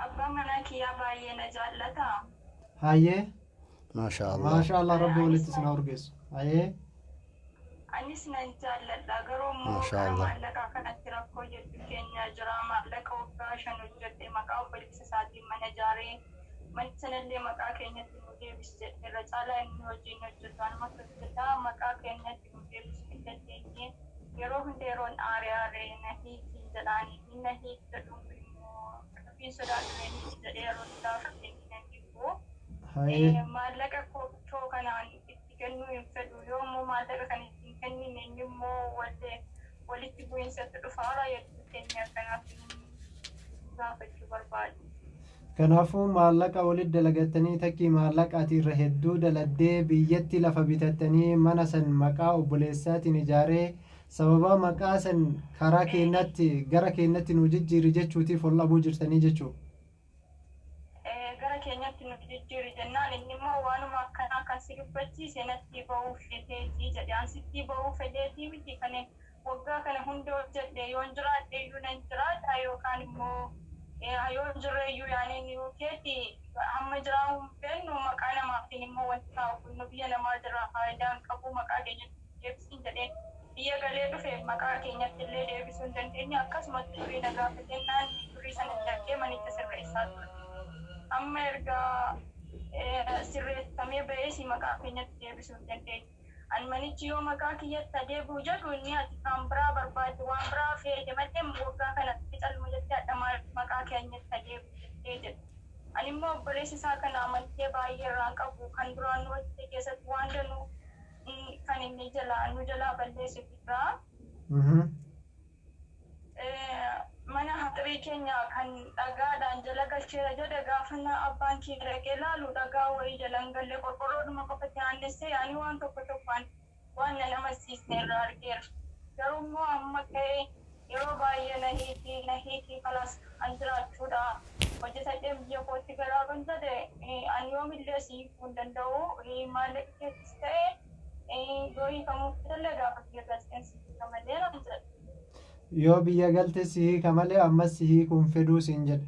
abbaan manaa kiyyaa baay'ee na jaallata hayyee maashaallah rabbi walitti isin urgeessu hayyee anis nan jaalladha garuu immoo maallaqaa kanatti rakkoo jedhu keenya jira maallaqa waggaa 5 hojjedhe maqaa obboleessa isaatiin mana ijaaree manni sanallee maqaa keenyatti nu deebis jedhe irra caalaa inni hojiin hojjetu anuma hojjetaa maqaa keenyatti nu deebis hin dandeenye yeroo hunda yeroon aaree na hiitii jedhaanii inni hiitii jedhuun immoo rabbiin sodaatanii jedhee yeroo hundaa fakkeenyi nan hiiku maallaqa koo kanaan itti kennuu hin fedhu yoo immoo maallaqa kan ittiin kennine inni immoo walitti bu'iinsatti dhufaara jedhu keenya kanaaf gaafachuu barbaadu. Kanaafuu maallaqa walitti dalagattanii takkii maallaqaati irra hedduu daladdee biyyatti lafa bitattanii mana san maqaa obboleessaatiin ijaaree sababa maqaa san karaa keenyatti gara keenyatti nu jijjiiri jechuutiif ol dhabuu jirtanii jechuu. Gara keenyatti nu jijjiiri jennaan inni immoo waanuma akkanaa kan si dubbachiise natti bahuu fedheetii jedhe ansitti bahuu fedheetii miti kan waggaa kana hunda hojjedhe yoon jiraadhe iyyuu nan jiraadha yookaan immoo yoon jirreeyyuu yaaniin yookeeti hamma jiraahuu fennu maqaa namaatiin immoo wanti taa'u kun biyya namaa jira faayidaan qabu maqaa keenyatti deebisiin jedhee biyya galee dhufe maqaa keenyatti illee deebisuu hin dandeenye akkasumatti turii na gaafatennaan turii sana darbee manicha sirreessaa ture amma erga sirreeffamee ba'ee si maqaa keenyatti deebisuu hin dandeenye ani manichi yoo maqaa kiyyatti adeebuu jedhu inni ati kan biraa barbaadde waan biraa feete malee waggaa kanatti calma jettee adhamaa maqaa keenyatti adeebuu jettee jedhu ani immoo obboleessi isaa kana amantee baay'ee irraan qabu kan duraan nu hojjete keessatti waan danuu kan inni nu jalaa balleessu irraa mana haxirii keenya kan dhagaadhaan jala galcheera jedhe gaafa abbaan kee dhaqee laalu dhagaa wayii jala hin galle qorqorroodhuma qofatti naannessee ani waan tokko tokkoon waan na amansiisne irraa argeera garuu immoo amma ka'ee yeroo baay'ee na hiitii kalas an jiraachuudha hojjetadhee biyya kootti garaa kan jedhe ani yoomillee siifuu hin danda'u maallaqeettis ta'e yoo hiikamuu fedhallee gaafa biyya galcheensiifika malee nan jedhe. Yoo biyya galte si hiika malee ammas si hiikuun fedhuu siin jedhe.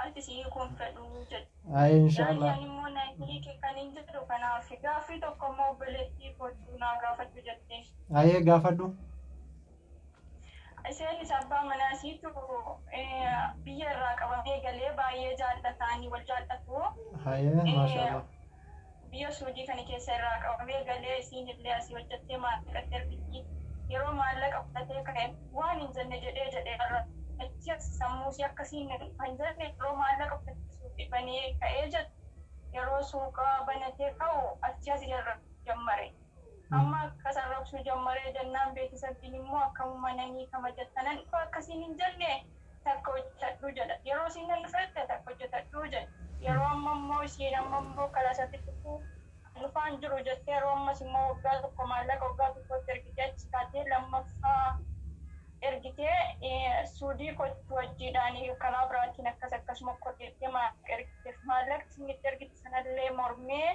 Ati si hiikuun fedhuu jedhe. Ayi inshallah. Yaani immoo na hiike kan hin jedhu kanaaf gaaffii tokko immoo obboleettii kootu naa gaafachuu jettee. Ayi gaafadhu. Isheenis abbaa manaa siitu biyya irraa qabamee galee baay'ee jaallataanii wal jaallatu. Ayi maashaallah. Biyya Suudii kana keessa irraa qabamee galee isiin illee asii hojjettee maallaqatti ergitti. Yeroo maallaqa fudhatee ka'e waan hin jenne jedhee irra achi sammuusii akkasiin kan jenne yeroo maallaqa fudhatee banee ka'ee jira. Yeroo suuqaa banatee ka'u achi as jammare. Amma akkas arrabsuu jammaree jennaan beeksisatti immoo akka mananii kamajattanan ifa akkasiin hin jenne takka hojjetadhu jedha. Yeroo isiin nan dhufette takka hojjetadhu jedha. Yeroo amma immoo isiin amma immoo kalaasatti dhufuu dhufaan jiru jettee yeroo ammas immoo waggaa tokko maallaqa waggaa tokkotti ergitee achi kaatee lammaffaa ergitee suudii kottu wajjiidhaan karaa biraatiin akkasuma kodheettee maallaqa isinitti ergite sanallee mormee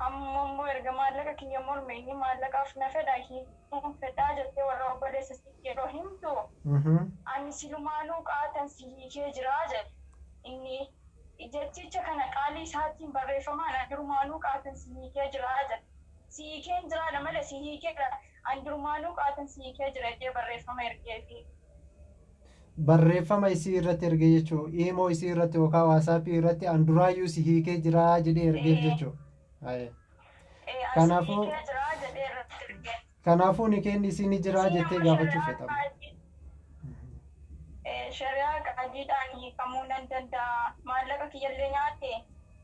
ammoo erga maallaqa kiyya morme inni maallaqaaf na fedha hiikuun fedhaa jettee warra obboleessa sitti yeroo himtu ani silumaanuu qaatan si hiikee jiraa jedhe inni jechicha kana qaalii isaatiin barreeffamaan andurumaanuu qaatan si hiikee jiraa jedhe si hiikeen jiraadha malee si hiikee andurumaanuu qaatan si hiikee jira jedhee barreeffama ergeefi. Barreeffama isii irratti ergee jechuun imoo isii irratti yookaan waasaapii irratti anduraayyuu si hiikee jiraa jedhee ergeef jechuun. Kanaafuu ni kenni isiin jiraa jettee gaafachuuf fedhama. Shari'aa qaadiidhaan hiikamuu nan danda'a. Maallaqa kiyyallee nyaatte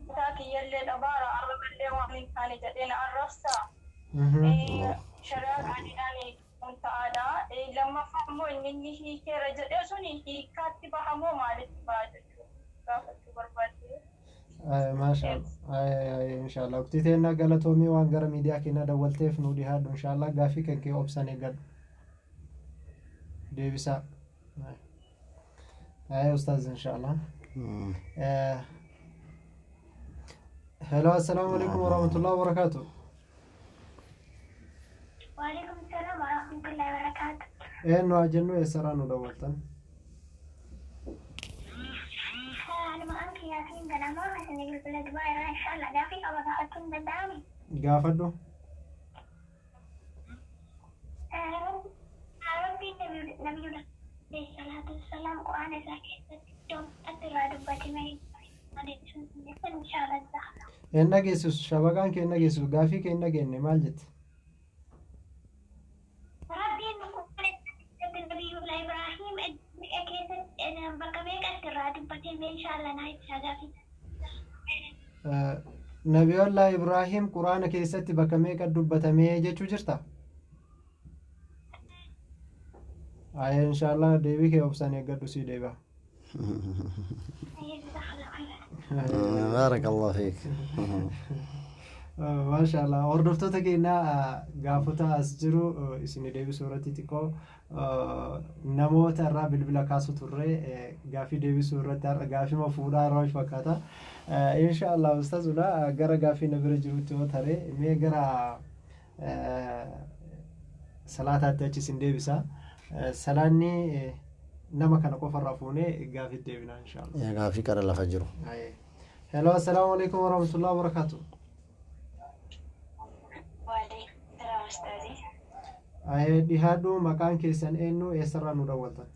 kutaa kiyyallee dhabaara arraballee waan hin taane jedhee na arrabsa. Shari'aa qaadiidhaan hiikamuun ta'aadha. Lammaffaa immoo inni hiikeera jedhee sun hiikaatti bahamoo maalitti baha jechuudha gaafachuu barbaadde. Maashaallah. Inshallah. Kutiteenna galatoomii waan gara miidiyaa keenya dawwalteef nu dhiyaadhu. Inshallah gaafii kan kee obsan eeggadhu. Deebisaa. Ustaz inshallah. Hello, assalamu alaikum warahmatullahi wabarakatuh. Waalaikum salam warahmatullahi wabarakatuh. Nu ajennu eessarraa nu dawwaltan? Gaafadhu. Hin dhageessus shabaqaan kee hin dhageessus gaafii kee hin dhageenye maal jette? Nabiyullah Ibrahim Quraana keessatti bakka meeqa dubbatamee jechuu jirta? Inshallah deebii kee obsaan eeggadhu sii deebi'a. Barakallahu fiik. Maashaallah hordoftoota keenya gaafota as jiru isin deebisuu irratti xiqqoo namoota irraa bilbila kaasu turre gaafii deebisuu irratti gaafii fuudhaa irraa fakkaata. Inshallah ustazula gara gaafii na bira jirutti yoo tare mee gara salaataatti achi isin deebisa. Salaanni nama kana qofarraa fuunee gaafii deebina inshallah. Gaafii qara lafa jiru. Hello, assalamu alaikum warahmatullahi wabarakatuh. Dhihaadhu maqaan keessan eenyu eessarraa nu dawwaltan?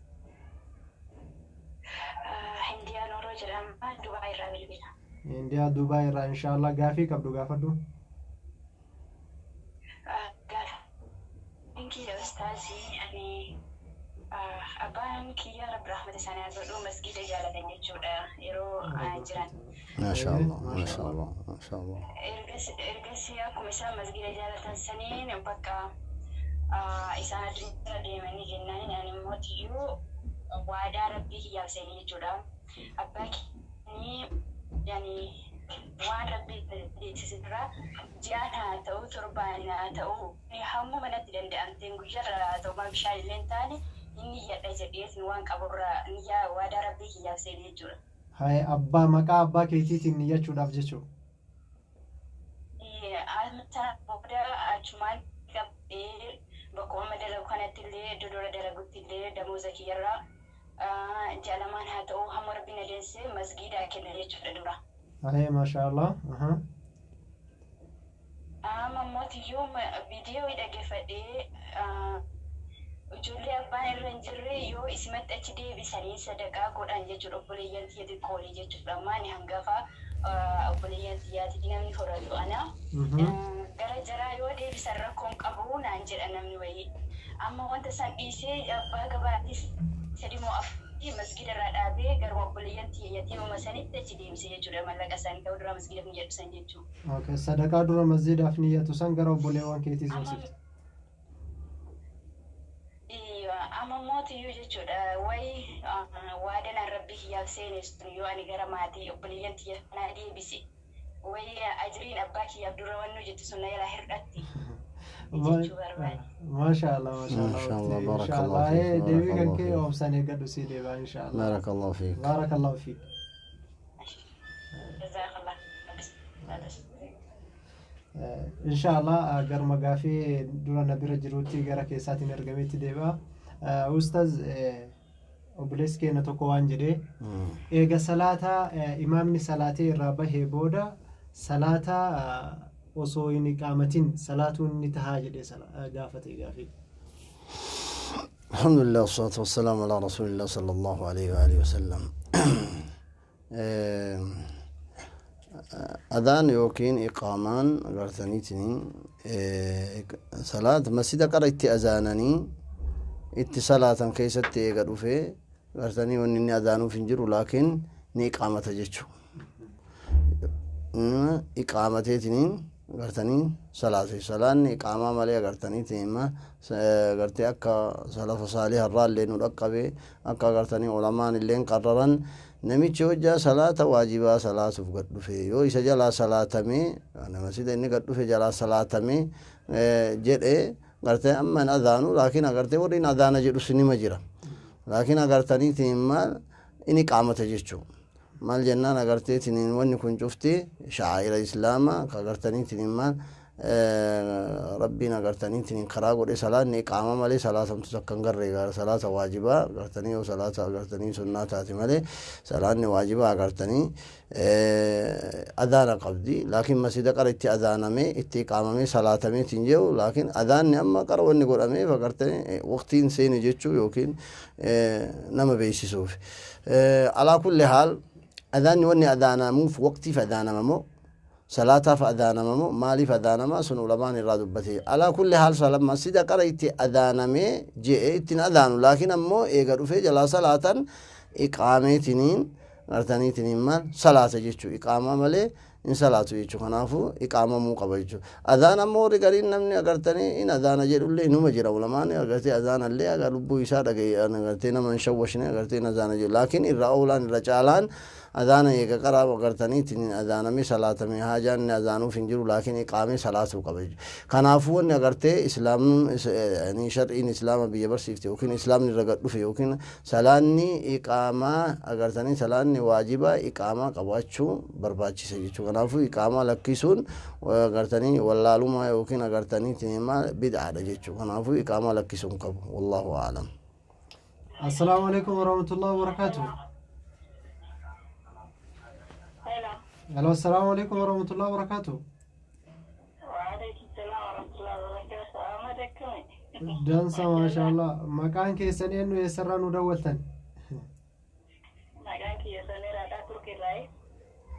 Hindiyaa Nooroo jedhama Dubaay irraa bilbila. Hindiyaa Dubaay irraa inshallah gaafii qabdu gaafadhu. Gaafii kiyya ustaazii ani abbaan kiyya Rabbi rahmata isaanii haa godhu masgiida jaalatan jechuudha yeroo jiran. Maashaallah maashaallah maashaallah. Ergasii akkuma isaan masgiida jaalatan saniin bakka isaan addunyaa deemanii jennaan ani immoo tiyyuu waadaa rabbii kiyyaaf seenii jechuudha. Abbaa keenyi yani waan rabbii beeksisirraa ji'aan haa ta'u torbaan haa ta'u hamma manatti danda'amteen guyyaarra haa ta'u bishaan illee hin taane inni yadha jedhees waan qaburraa niyyaa waadaa rabbii kiyyaaf seenii jechuudha. Abbaa maqaa abbaa keetiitiin niyyachuudhaaf jechuudha. Haalmataa booda achumaan qabee bakkuma dalagu kanatti illee dodora dalagutti illee damooza kiyyarraa jaalamaan haa ta'u hamma rabbiin adeemsee masgiidaa kenna jechuudha dura. Maashaallah. Ammoo tiyyuu viidiyoo dhaggeeffadhee ijoollee abbaan irra hin jirre yoo isimatti achi deebisanii sadaqaa godhan jechuudha obboleeyyan tiyya xiqqoolii jechuudha maani hangafa obboleeyyan tiyyaati namni horatu ana gara jaraa yoo deebisan rakkoon qabu naan jedha namni wayii amma wanta san dhiisee abbaa gabaattis sadimoo masgida irraa dhaabee gara obboleeyyantii yatiimuma sanitti achi deemsee jechuudha mallaqa isaanii ta'uu dura masgida ni jedhisan jechuudha. Okay, sadaqaa dura masjidaaf niyyatu san gara obboleewwan keetii seensifte. Amma mootiyyuu jechuudha wayi waadaan rabbii kiyyaaf seenessu yoo ani gara maatii obboleeyyantii kanaa deebise wayi ajiriin abbaa kiyyaaf dura wannu jettu sun yala hirdhatti. ما شاء الله ما شاء الله ما شاء الله بارك إن شاء الله فيك الله بارك ديوي الله كان كي فيك أوبساني قدو سيدي إن شاء الله بارك الله فيك بارك الله فيك جزاك الله. إن شاء الله أجر مقافي دون نبي رجلوتي جرا كيساتي نرجميتي ديبا أستاذ أبليس كي نتوقعان جدي إيجا صلاة إمامني صلاة الرابع بودا صلاة osoo hin iqaamatin salaatuun ni tahaa jedhee gaafate gaafii. الحمد لله والصلاة والسلام على رسول الله صلى الله عليه وآله وسلم. أذان يوكين إقامان غرتني تنين صلاة مسجد قرأت أذانني اتصالات كيست يقرأ في غرتني ونني أذانو فنجر لكن ني إقامة جتشو إقامة تنين غرتني صلاة إقامة مالي غرتني تيما غرتي أكا سلف صالح الرال لينو رقبه أكا غرتني علماء اللين قررن نميچو جا صلاة واجبة صلاة فقد في يو إسا جلا صلاة مي أنا مسجد إني قد في جلا صلاة مي جد غرتي أما أذانو لكن غرتي ورين أذان جدو سني مجرى لكن غرتني تيما إني قامة جيچو مال جنان أغرتي تنين وني كن شفتي شعائر الإسلام كأغرتني تنين مال ربنا أغرتني تنين خراج ودي صلاة نيك عامة مالي صلاة متسكن غرّي صلاة واجبة أغرتني وصلاة أغرتني سنة تاتي مالي صلاة واجبة أغرتني أذان قبدي لكن مسجد قرأت أذان مي اتيك عامة مي صلاة مي تنجو لكن أذان أما قرأ وني قول أمي فقرتني وقتين سين جتشو يوكين نما بيسي سوف على كل حال أذان وني أذان مو في وقتي فأذان مو صلاة فأذان مو مالي فأذان ما سن علماء الرادبتي على كل حال صلاة مسجد قرأت أذان مي جئت أذان لكن أمو إيجادو في جلا صلاة إقامة تنين أرتني تنين مال صلاة جيتشو إقامة مالي إن صلاة جيتشو خنافو إقامة مو قبيتشو أذان أمو رجالين نمني أقرتني إن أذان جيرو اللي إنه مجرى علماء أقرتي أذان اللي أقربو يسار أجي أنا أقرتينا من شوشني أقرتينا أذان جيرو لكن الرأولان الرجالان أذان يك قرأ وقرتني تنين أذان مي صلاة مي حاجان أذانو فنجرو لكن إقامة صلاة وقبيج خنافو أن أقرتي إسلام يعني شرع إسلام بيجبر سيفتي وكن إسلام نرجع فيه وكن سلاني إقامة أقرتني سلاني واجبة إقامة قباشو برباچي سيجو خنافو إقامة لكيسون وقرتني والله لما وكن أقرتني تنين ما بدعة جيتشو خنافو إقامة لكيسون قب والله أعلم. السلام عليكم ورحمة الله وبركاته. الو السلام عليكم ورحمة الله وبركاته. وعليكم السلام ورحمة الله وبركاته. أمدكم. دانسا ما شاء الله مكان كيساني إنه يسرانو دولتن. مكان كيساني رادا تركي راي.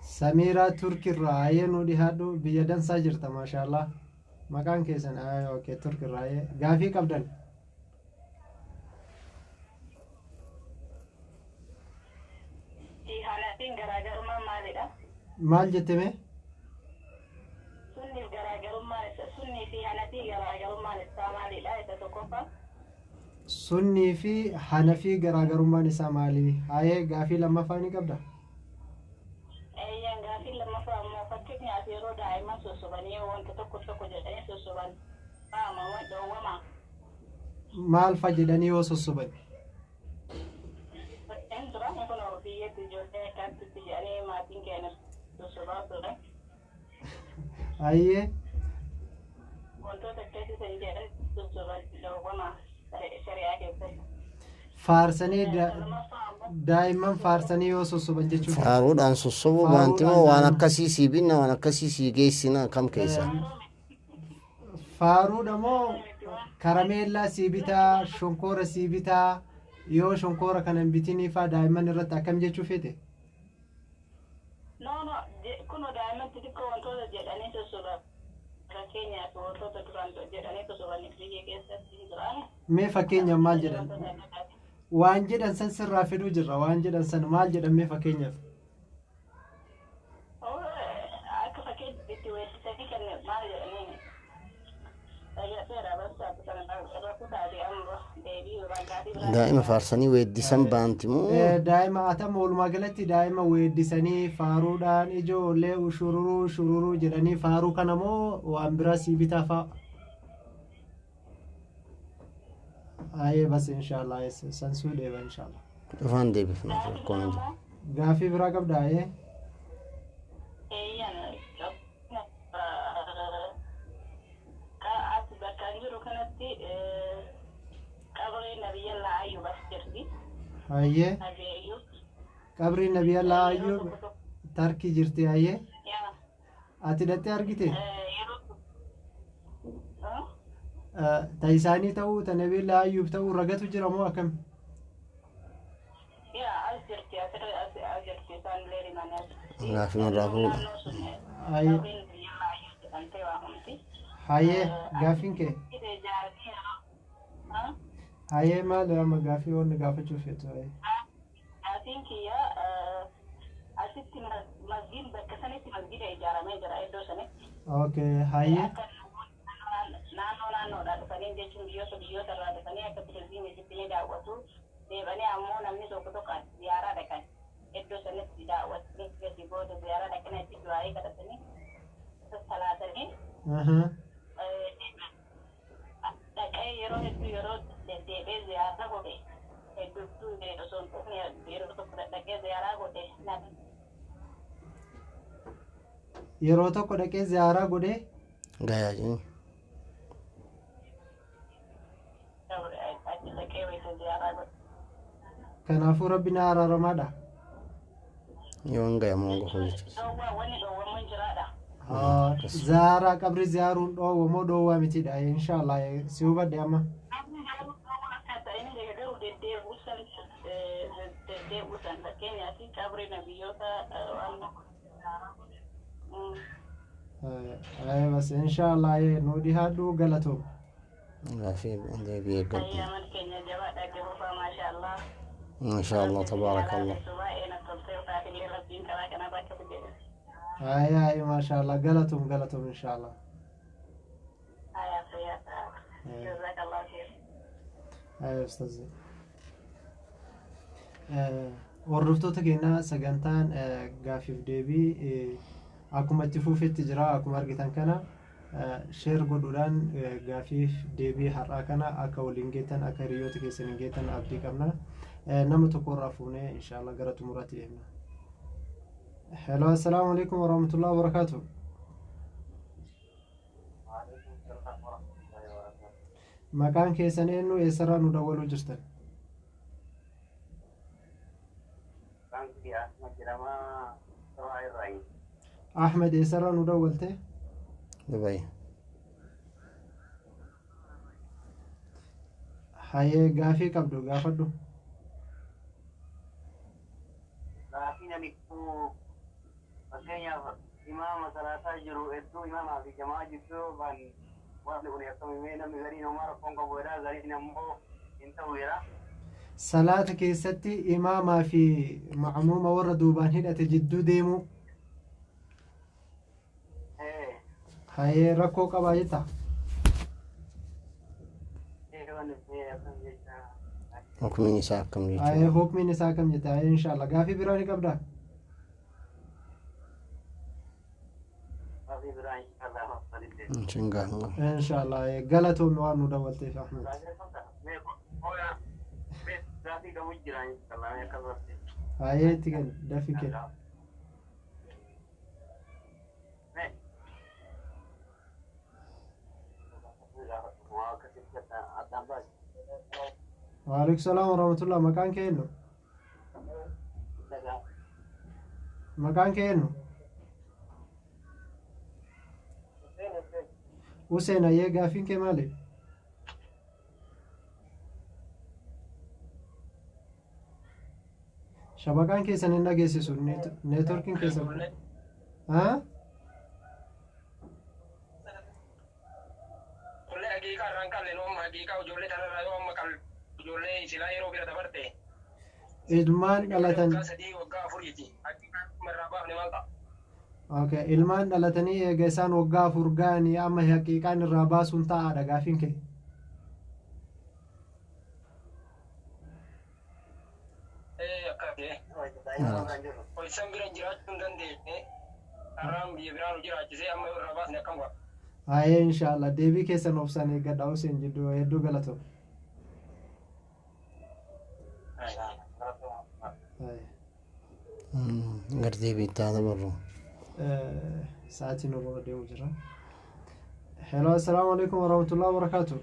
سميرة تركي راي نودي هادو بيدان ساجرتا ما شاء الله. مكان كيسان أوكي تركي راي. غافي قبدن. في حالتين غراغر ما مالدا. maal jette mee sunni garaagarummaan isa sunnii fi hanafii garaagarummaan isaa maalidha isa tokkoffaa sunnii fi hanafii garaagarummaan isaa maali hayee gaafii lammaffaa ni qabda eeyyan gaafii lammaffaa ammoo fakkeenyaaf yeroo daa'imman sossobanii wanta tokko tokko jedhanii sossoban maama dhoowwama maal fa jedhanii yoo sossoban fakkeen tura kun ofiiyyatti ijoollee akkaatti jedhanii maatiin keenya ayyee wantoota keessa jedhan sossoban dhoowwama shari'aa keessatti faarsanii daa'imman faarsanii yoo sossoban jechuudha faaruudhaan sossobuu baantimoo waan akkasii sii binna waan akkasii sii geessina kam keessa faaruudha moo karameellaa sii bitaa shonkoora sii bitaa yoo shonkoora kanan bitiniifaa daa'imman irratti akkam jechuu fete no kuno daa'imman xixiqqoo wantoota jedhanii sossoban fakkeenyaaf wantoota duraan jedhanii sossoban biyya keessatti hin turani mee fakkeenyaaf maal jedhan waan jedhan san sirraa fiduu jirra waan jedhan san maal jedhamee fakkeenyaaf akka fakkeenya itti weessisanii kan maal jedhanii daa'ima faarsanii weeddisan baanti moo daa'ima atama walumaa galatti daa'ima weeddisanii faaruudhaan ijoollee shururuu jedhanii faaruu kana moo waan biraa sii bitaa fa'a ayee bas inshaallah sansuu deeba inshaallah dhufaan deebifna rakkoon hin jiru gaafii biraa qabda ayee ayee qabri nabiyallaa ayyub tarkii jirti ayee ati dhattee argite ta isaanii ta'uu ta nabiyallaa ayyub ta'uu ragatu jira moo akkam gaafii irraa fuudha ayee gaafiin kee ayee maal amma gaafii wanni gaafachuuf jettu ayee gaafiin kiyya asitti masgiin bakka sanitti masgida ijaaramee jira iddoo sanitti okay ayee naannoodhaa dhufanii jechuun biyyoota irraa dhufanii akka turizimiitti ni daawwatu deebanii ammoo namni tokko ziyaaraa dhaqan iddoo sanitti daawwatanii gadi booda ziyaaraa dhaqanii achi du'aayii kadhatanii salaatanii dhaqee yeroo hedduu yeroo deddeebi'ee ziyaaraa godhe hedduu osoo hin dhufne yeroo tokko dhaqee ziyaaraa godhe yeroo tokko dhaqee ziyaaraa godhe gayaa jiru achi dhaqee wayita ziyaaraa godhe kanaafuu rabbi na araaramaadha yoon gaya moo gofa jechuudha wanni dhoowwamu hin jiraadha ziyaaraa qabri ziyaaruun dhoowwa moo dhoowwaa mitiidha inshaallah si hubadhe amma bas inshaallah nu dhihaadhu galatoom gaafii deebi'ee gaddu maashaallah tabaarakallah ay maashaallah galatoom inshaallah ay ustaz hordoftoota keenya sagantaan gaafiif deebii akkuma itti fuufetti jira akkuma argitan kana sheer godhuudhaan gaafiif deebii har'aa kana akka waliin geettan akka hiriyoota keessaniin geettan abdii qabna nama tokko irraa fuunee inshaallah gara xumuraatti deemna hello assalaamu alaikum warahmatullahi wabarakatuh maqaan keessan eenyu eessarraa nu dawwaluu jirtan ahmed eessarraa nu dawwalte dubai hayee gaafii qabdu gaafadhu gaafii namiku fakkeenyaaf imaama salaataa jiru hedduu imaamaa fi jamaa jidduu wanni kun akkamimee namni gariin homaa rakkoon qabu jedha gariin ammoo hin ta'u jedha salaata keessatti imaamaa fi ma'muuma warra duubaan hidhate jidduu deemu hayee rakkoo qabaa jetta hukmiin isaa akkam jechuudha hayee hukmiin isaa akkam jetta hayee inshaallah gaafii biraa ni qabdaa inshaallah galatoomii waan nu dawwalteef ahmed hayee itti gal dafi kenna waalaikum salaam warahmatullah maqaan kee eenyu maqaan kee eenyu Hussein ayyee gaafiin kee maali shabaqaan keessan hin dhageessisu neetworkiin keessan haa ijoollee silaa yeroo bira dabarte. Ilmaan dhalatan. Waggaa 3 waggaa 4 haqiqaan irraa baafne maal ta'a? Okay, ilmaan dhalatanii eega isaan waggaa 4 ga'anii amma haqiqaan irraa baasuun ta'aadha gaafiin kee. Isaan bira jiraachuu hin dandeenye karaan biyya biraan jiraachisee amma irraa baasne akkam godha? Haayee inshallah deebii keessan obsaan eeggadha Hussein jidduu hedduu galatoom. Gar deebii taata barru. Sa'aatiin nurra deemu jira. Hello, assalamu alaikum warahmatullahi wabarakatuh.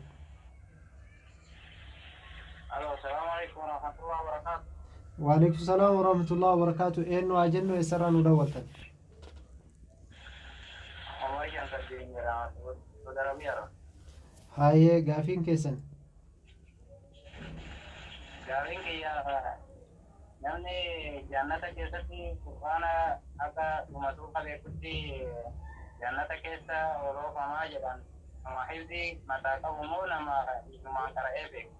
Alo, assalamu alaikum warahmatullahi wabarakatuh. Waalaikum salaam warahmatullahi wabarakatuh. Eenyu ajennu eessarraa nu daawwattan? Amayyan saddeetiin jedhama. Sodaramiyara. Haayee gaafiin keessan. Gaafiin kiyya namni jannata keessatti qur'aana akka dhumatuu qabeekutti jannata keessa oloofamaa jedhan nama hifdii mataa qabu moo nama isumaan qara'ee beeku?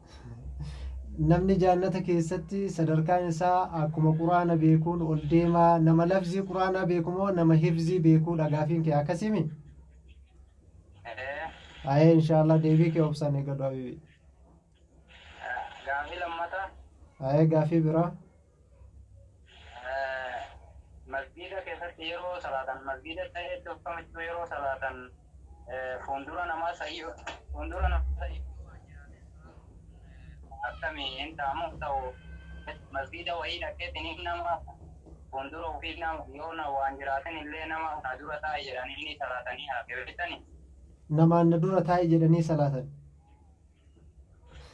Namni jannata keessatti sadarkaan isaa akkuma quraana beekuun ol deemaa nama lafzii quraanaa beeku moo nama hifzii beekuudha gaafiin kee akkasimi? Haayee inshallah deebii kee obsaan eeggadhu habibi. Gaafii lammataa. Haayee gaafii biraa. Masgiida keessatti yeroo salaatan masgiida ta'ee tokkomitti yeroo salaatan fuuldura namaa sayyoo akkamii hin ta'amu ta'u masgiida wayii dhaqeetiin nama fuuldura ofii nama yoo na waan jiraatin illee nama na dura taa'e jedhanii ni salaatanii hakebettani. Namaan na dura taa'e jedhanii salaatan.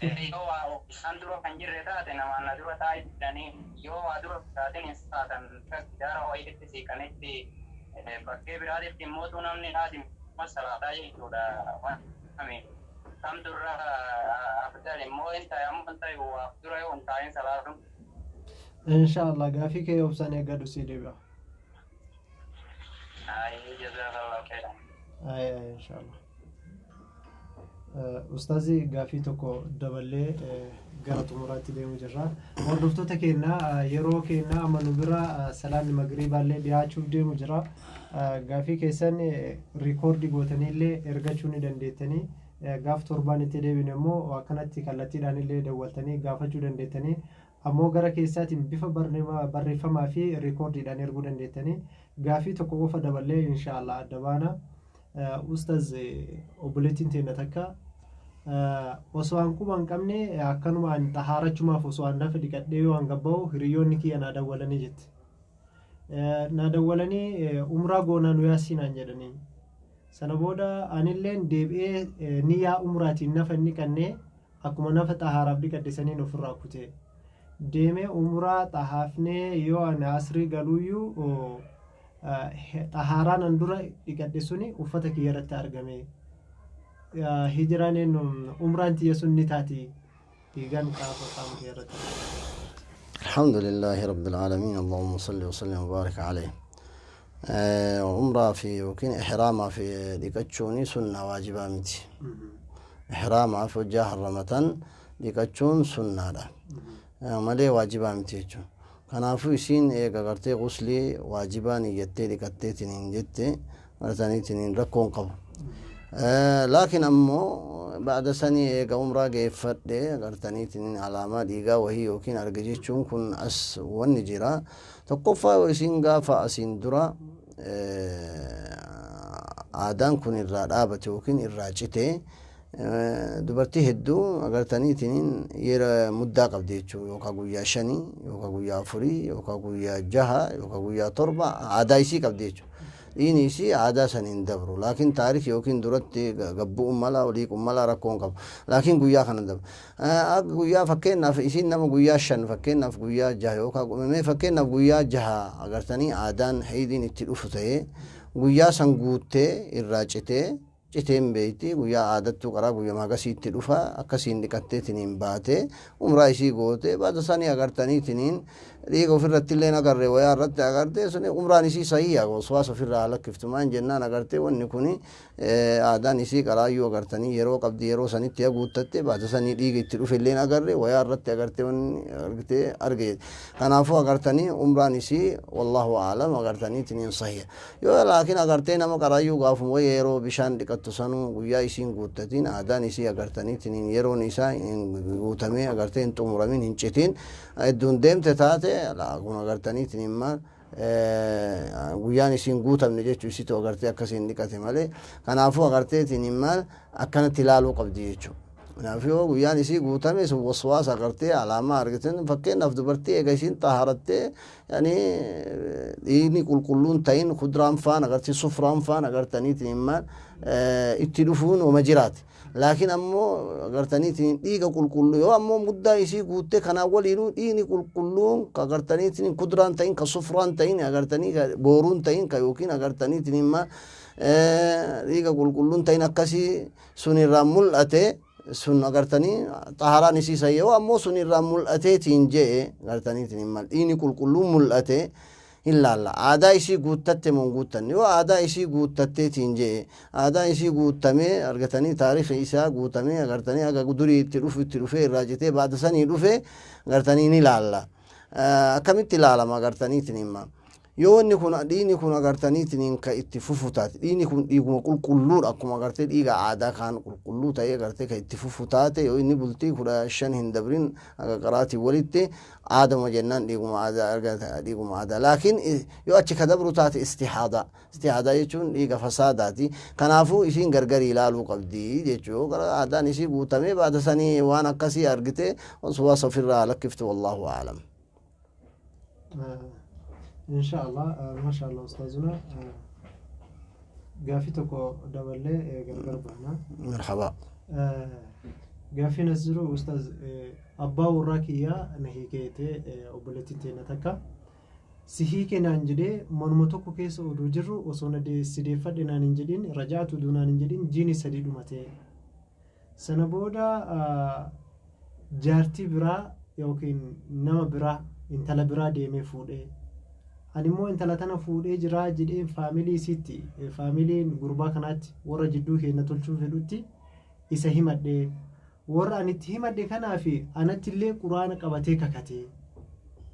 Yoo isaan dura kan jirre taate namaan na dura taa'e jedhanii yoo waa dura taateen hin salaatan daara wayiitti siiqanitti bakkee biraatitti immoo namni haati salaataa jechuudha waan kamii. Kam dura afdal immoo hin ta'e ammoo hin ta'e waa dura yoo hin taa'in salaatu. Inshallah gaafii kee obsaan eeggadhu sii deebi'a. Jazakallahu khairan. Inshallah. Ustaazii gaafii tokko daballee gara xumuraatti deemu jirra. Hordoftoota keenya yeroo keenya amma nu bira salaanni magriibaallee dhiyaachuuf deemu jira. Gaafii keessan riikoordii gootanii illee ergachuu ni dandeettanii. Gaaf torbaan itti deebine immoo akkanatti kallattiidhaan illee dawwaltanii gaafachuu dandeettanii. Ammoo gara keessaatiin bifa barreeffamaa fi riikoordiidhaan erguu dandeettanii. Gaafii tokko qofa daballee inshallah adda baana. Ustaaz obboleettiin teenya takka osoo an quba hin qabne akkanuma an xahaarachumaaf osoo an nafa dhiqadhee yoo an gabbaa'u hiriyoonni kiyya naa dawwalanii jetti. Naa dawwalanii umraa goonaa nu yaasinaan jedhanii. Sana booda anilleen deebi'ee niyyaa umraatiin nafa hin dhiqannee akkuma nafa xahaaraaf dhiqadhisaniin ofirraa kutee. Deemee umraa xahaafnee yoo an asrii galuuyyuu xahaaraan an dura dhiqadhe suni uffata kiyya irratti argame. Hijiraan umraan tiyya sun ni taati dhiigaan qaama kiyya irratti. الحمد لله رب العالمين اللهم صل وسلم وبارك عليه. عمرة في وكين إحرام في ديكتشوني سنة واجبة متي. إحرام في وجاه رمضان ديكتشون سنة لا. مالي واجبة متي. Kanaafuu isiin eega gartee guslii waajibaan iyyattee dhiqatteetiin jette martaniitiin rakkoon qabu. Laakiin ammoo baada sanii eega umraa geeffadhe gartaniitiin alaamaa dhiigaa wahii yookiin arga jechuun kun as wanni jira. Tokkoffaa isiin gaafa asiin dura aadaan kun irraa dhaabate yookiin irraa cite dubartii hedduu agartaniitiin yeroo muddaa qabdi jechuudha yookaan guyyaa 5 yookaan guyyaa 4 yookaan guyyaa 6 yookaan guyyaa 7 aadaa isii qabdi jechuudha. Dhiini isii aadaa saniin dabru laakiin taarikii yookiin duratti gabbuu ummala olii ummala rakkoon qabu laakiin guyyaa kana dabru. Akka guyyaa fakkeenyaaf isiin nama guyyaa 5 fakkeenyaaf guyyaa 6 yookaan fakkeenyaaf guyyaa 6 agartanii aadaan hiidiin itti dhufu ta'ee guyyaa san guuttee irraa citee citeen beeyti guyyaa aadattuu qaraa guyyaa magasiitti dhufa akkasiin dhiqatteetiniin baate umraa isii goote baada sanii agartaniitiniin dhiiga ofirratti illee agarre wayaa irratti agarte suni umraan isii sahii waswaas ofirraa lakkiftumaan jennaan agarte wanni kuni aadaan isii qaraayyuu agartanii yeroo qabdi yeroo sanitti haguuttatte baada sanii dhiiga itti dhufe illee agarre wayaa irratti agarte wanni argite arge kanaafuu agartanii umraan isii wallahu aalam agartaniitiniin sahii yoo laakiin agarte nama qaraayyuu gaafuma yeroo bishaan dhiqattu sanuu guyyaa isiin guuttatiin aadaan isii agartaniitiniin yeroon isaa guutamee agarte hin xumuramin hin citiin hedduun deemte taate kun agartaniitiniin maal guyyaan isiin guutamne jechuu isitu agartee akkasiin dhiqate malee kanaafuu agarteetiniin maal akkanatti ilaaluu qabdi jechuu kanaafuu guyyaan isii guutame sun waswaas agartee alaamaa argiten fakkeenyaaf dubartii eega isiin xaharattee yani dhiigni qulqulluun ta'in kudraan faan agartee sufraan faan agartaniitiniin maal itti dhufuun oma jiraate laakiin ammoo agartaniitiin dhiiga qulqulluu yoo ammoo muddaa isii guutte kanaa waliinuu dhiigni qulqulluun ka agartaniitiin kudraan ta'in ka sufraan ta'in agartanii ka booruun ta'in ka yookiin agartaniitiin imma dhiiga qulqulluun ta'in akkasii sun irraa mul'ate sun agartanii xaharaan isii sayya yoo ammoo sun irraa mul'ateetiin jee agartaniitiin imma dhiigni qulqulluun mul'ate ilaalla aadaa isii guuttatte mun guuttanne yoo aadaa isii guuttatteetiin jee aadaa isii guuttamee argatanii taariikhi isaa guutamee agartanii aga durii itti dhufe irraa jetee baada sanii dhufe agartanii ni ilaalla akkamitti ilaalama agartaniitiin imma yoo inni kun dhiigni kun agartaniitiin ka itti fufu taate dhiigni kun dhiiguma qulqulluudha akkuma agartee dhiiga aadaa kaan qulqulluu ta'ee agartee ka itti fufu taate yoo inni bultii 15 hin dabrin aga qaraatii walitti aadama jennaan dhiiguma aadaa argata dhiiguma aadaa laakiin yoo achi ka dabru taate istihaadaa jechuun dhiiga fasaadaati kanaafuu isiin gargari ilaaluu qabdi jechuu aadaan isii guutamee baada sanii waan akkasii argite waswaas ofirraa lakkiftu wallahu aalam إن شاء الله ما شاء الله أستاذنا قافي تكو دولة قربنا مرحبا قافي نزلو أستاذ أبا وراكيا نهيكيتي أبلتي تينتكا سهيكي نانجدي منمتوكو كيس ودوجرو وصونا دي سيديفا دي نانجدين رجعتو دو نانجدين جيني سديدو متي سنبودا جارتي برا يوكين نما برا انتلا برا ديمي فودي animmoo intala tana fuudhee jira jedhee faamilii sitti faamiliin gurbaa kanaatti warra jidduu keenya tolchuu fedhutti isa himadhe warra anitti himadhe kanaaf anatti illee quraana qabatee kakate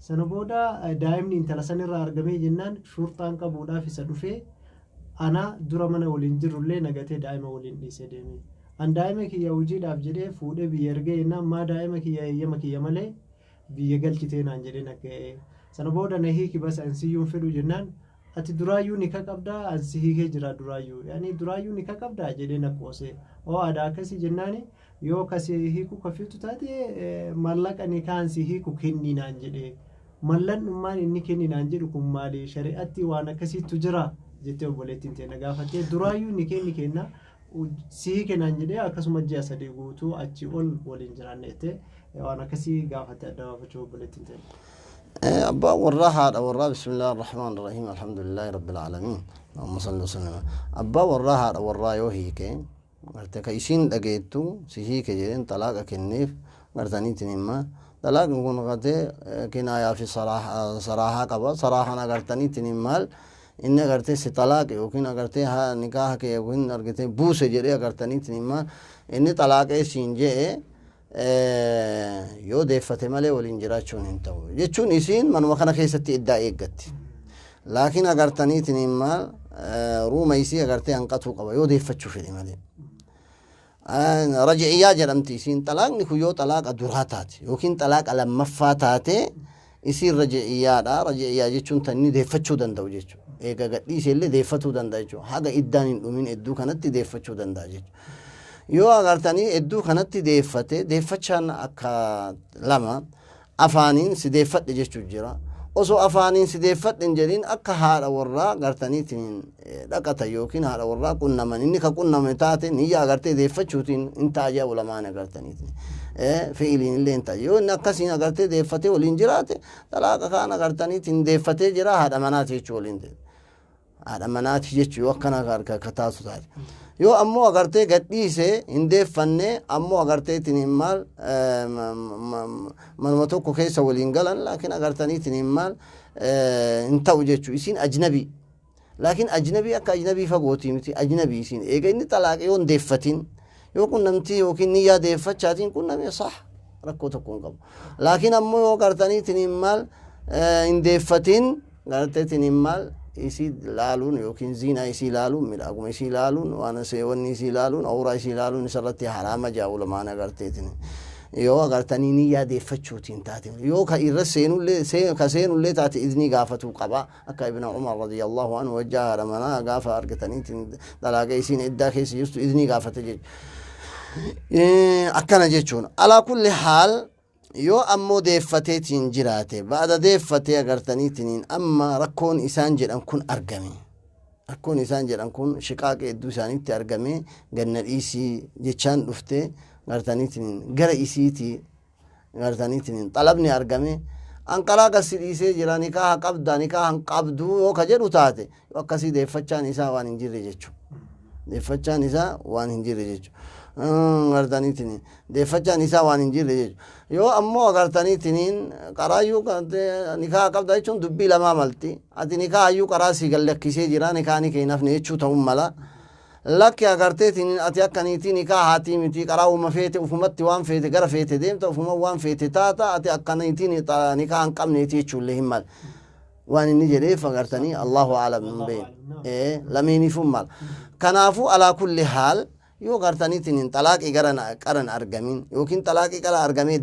sana booda daa'imni intala sanirraa argamee jennaan shurxaan qabuudhaaf isa dhufee ana dura mana waliin jirullee nagatee daa'ima waliin dhiisee deeme an daa'ima kiyya hojiidhaaf jedhee fuudhee biyya ergee jennaan maa daa'ima kiyya eeyyama kiyya malee biyya galchitee naan jedhee nagga'ee sana booda na hiiki bas ansiyyuun fedhu jennaan ati duraayyuu ni ka qabdaa ansi hiikee jira duraayyuu yaani duraayyuu ni ka qabdaa jedhee na qoose oo aadaa akkasii jennaani yoo kasi hiiku kafiitu taate mallaqa ni kaansi hiiku kenni naan jedhee mallan dhummaan inni kenni naan jedhu kun maali shari'atti waan akkasiitu jira jettee obboleettiin ta'e na gaafattee duraayyuu ni kenna si hiike naan jedhee akkasuma ji'a sadii guutuu achi ol waliin jiraanne jettee waan akkasii gaafattee adda baafachuu obboleettiin ta'e. أبا وراها ورا بسم الله الرحمن الرحيم الحمد لله رب العالمين اللهم صل وسلم أبا وراها ورا يوهيك مرتك إيشين دقيتو سيهيك جرين طلاق كنيف مرتني تنما طلاق نكون قتة كنايا في صراحة قبل صراحة نقرتني تنمال إن قرتة ستلاق يمكن قرتة ها نكاح كي يمكن قرتة بوس جري قرتني تنما إن طلاق سينجة yoo deeffate malee waliin jiraachuun hin ta'u jechuun isiin manuma kana keessatti iddaa eeggatti laakiin agartaniitiin maal ruuma isii agartee hanqatuu qaba yoo deeffachuu fedhe malee rajiciyyaa jedhamti isiin xalaaqni kun yoo xalaaqa duraa taate yookiin xalaaqa lammaffaa taate isiin rajiciyyaadha rajiciyyaa jechuun tanni deeffachuu danda'u jechuudha eega gadhiisee illee deeffatuu danda'a jechuudha haga iddaan hin dhumin hedduu kanatti deeffachuu danda'a jechuudha yoo agartanii hedduu kanatti deeffate deeffachaan akka lama afaaniin si deeffadhe jechuu jira osoo afaaniin si deeffadhe hin jedhin akka haadha warraa agartaniitiin dhaqata yookiin haadha warraa qunnaman inni ka qunname taate niyya agartee deeffachuutiin hin taajaa ulamaan agartaniitiin fi'iliin illee hin taajaa yoo inni akkasiin agartee deeffatee waliin jiraate xalaaqa kaan agartaniitiin deeffatee jira haadha manaati jechuu waliin ta'e haadha manaati jechuu akkana ka taatu taate yoo ammoo agartee gadhiise hin deeffanne ammoo agarteetiin maal manuma tokko keessa waliin galan laakiin agartaniitiin maal hin ta'u jechuu isiin ajnabii laakiin ajnabii akka ajnabii fagootii miti ajnabii isiin eega inni xalaaqee yoo hin deeffatin yoo qunnamtii yookiin niyyaa deeffachaatiin qunname sah rakkoo tokko hin qabu laakiin ammoo yoo agartaniitiin maal hin deeffatin agarteetiin maal isii laaluun yookiin ziinaa isii laaluun midhaaguma isii laaluun waan seewwanni isii laaluun awuraa isii laaluun isarratti haraama jaa ulamaan agarteetiin yoo agartanii niyyaa deeffachuutiin taate yoo ka irra seenullee taate idnii gaafatuu qaba akka ibn Umar radiyallahu anhu wajjaa haadha manaa gaafa argataniitiin dalagaa isiin iddaa keessa jirtu idnii gaafate jechuudha akkana jechuun alaa kulli haal yoo ammoo deeffateetiin jiraate baada deeffatee agartaniitiin amma rakkoon isaan jedhan kun argame rakkoon isaan jedhan kun shiqaaqee hedduu isaaniitti argame ganna dhiisii jechaan dhufte agartaniitiin gara isiitii agartaniitiin xalabni argame anqalaa gassi dhiisee jira nikaaha qabda nikaahan qabdu yoo ka jedhu taate akkasii deeffachaan isaa waan hin jirre jechuudha deeffachaan isaa waan hin jirre jechuudha agartaniitiin deeffachaan isaa waan hin jirre jechuudha yoo ammoo agartaniitiin qaraayyuu nikaaha qabda jechuun dubbii lamaa malti ati nikaahayyuu qaraa sii gallakkisee jira nikaahni keenafne jechuu ta'uu mala lakki agarteetiin ati akkaniitii nikaahatii miti qaraa uma feete ufumatti waan feete gara feete deemta ufuma waan feete taata ati akkaniitiin nikaaha hin qabneeti jechuullee hin mala waan inni jedheef agartanii Allahu a'lam hin beeku lameeniifuu mala kanaafuu alaa kulli haal yoo agartaniitiin xalaaqii qaran argamin yookiin xalaaqii qara argamee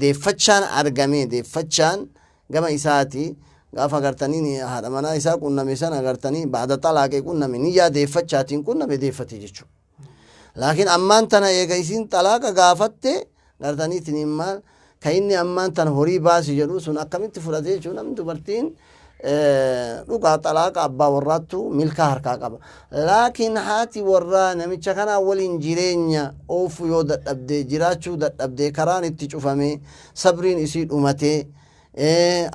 deeffachaan gama isaati gaafa agartanii haadha manaa isaa qunname san agartanii baada xalaaqee qunname niyyaa deeffachaatiin qunname deeffate jechuudha laakiin ammaan tana eega isiin xalaaqa gaafatte agartaniitiin maal ka inni ammaan tana horii baasi jedhu sun akkamitti fudhate jechuudha namni dubartiin dhugaa xalaaqa abbaa warraattu milkaa harkaa qaba laakiin haati warraa namicha kanaa waliin jireenya oofu yoo dadhabde jiraachuu dadhabde karaan itti cufame sabriin isii dhumatee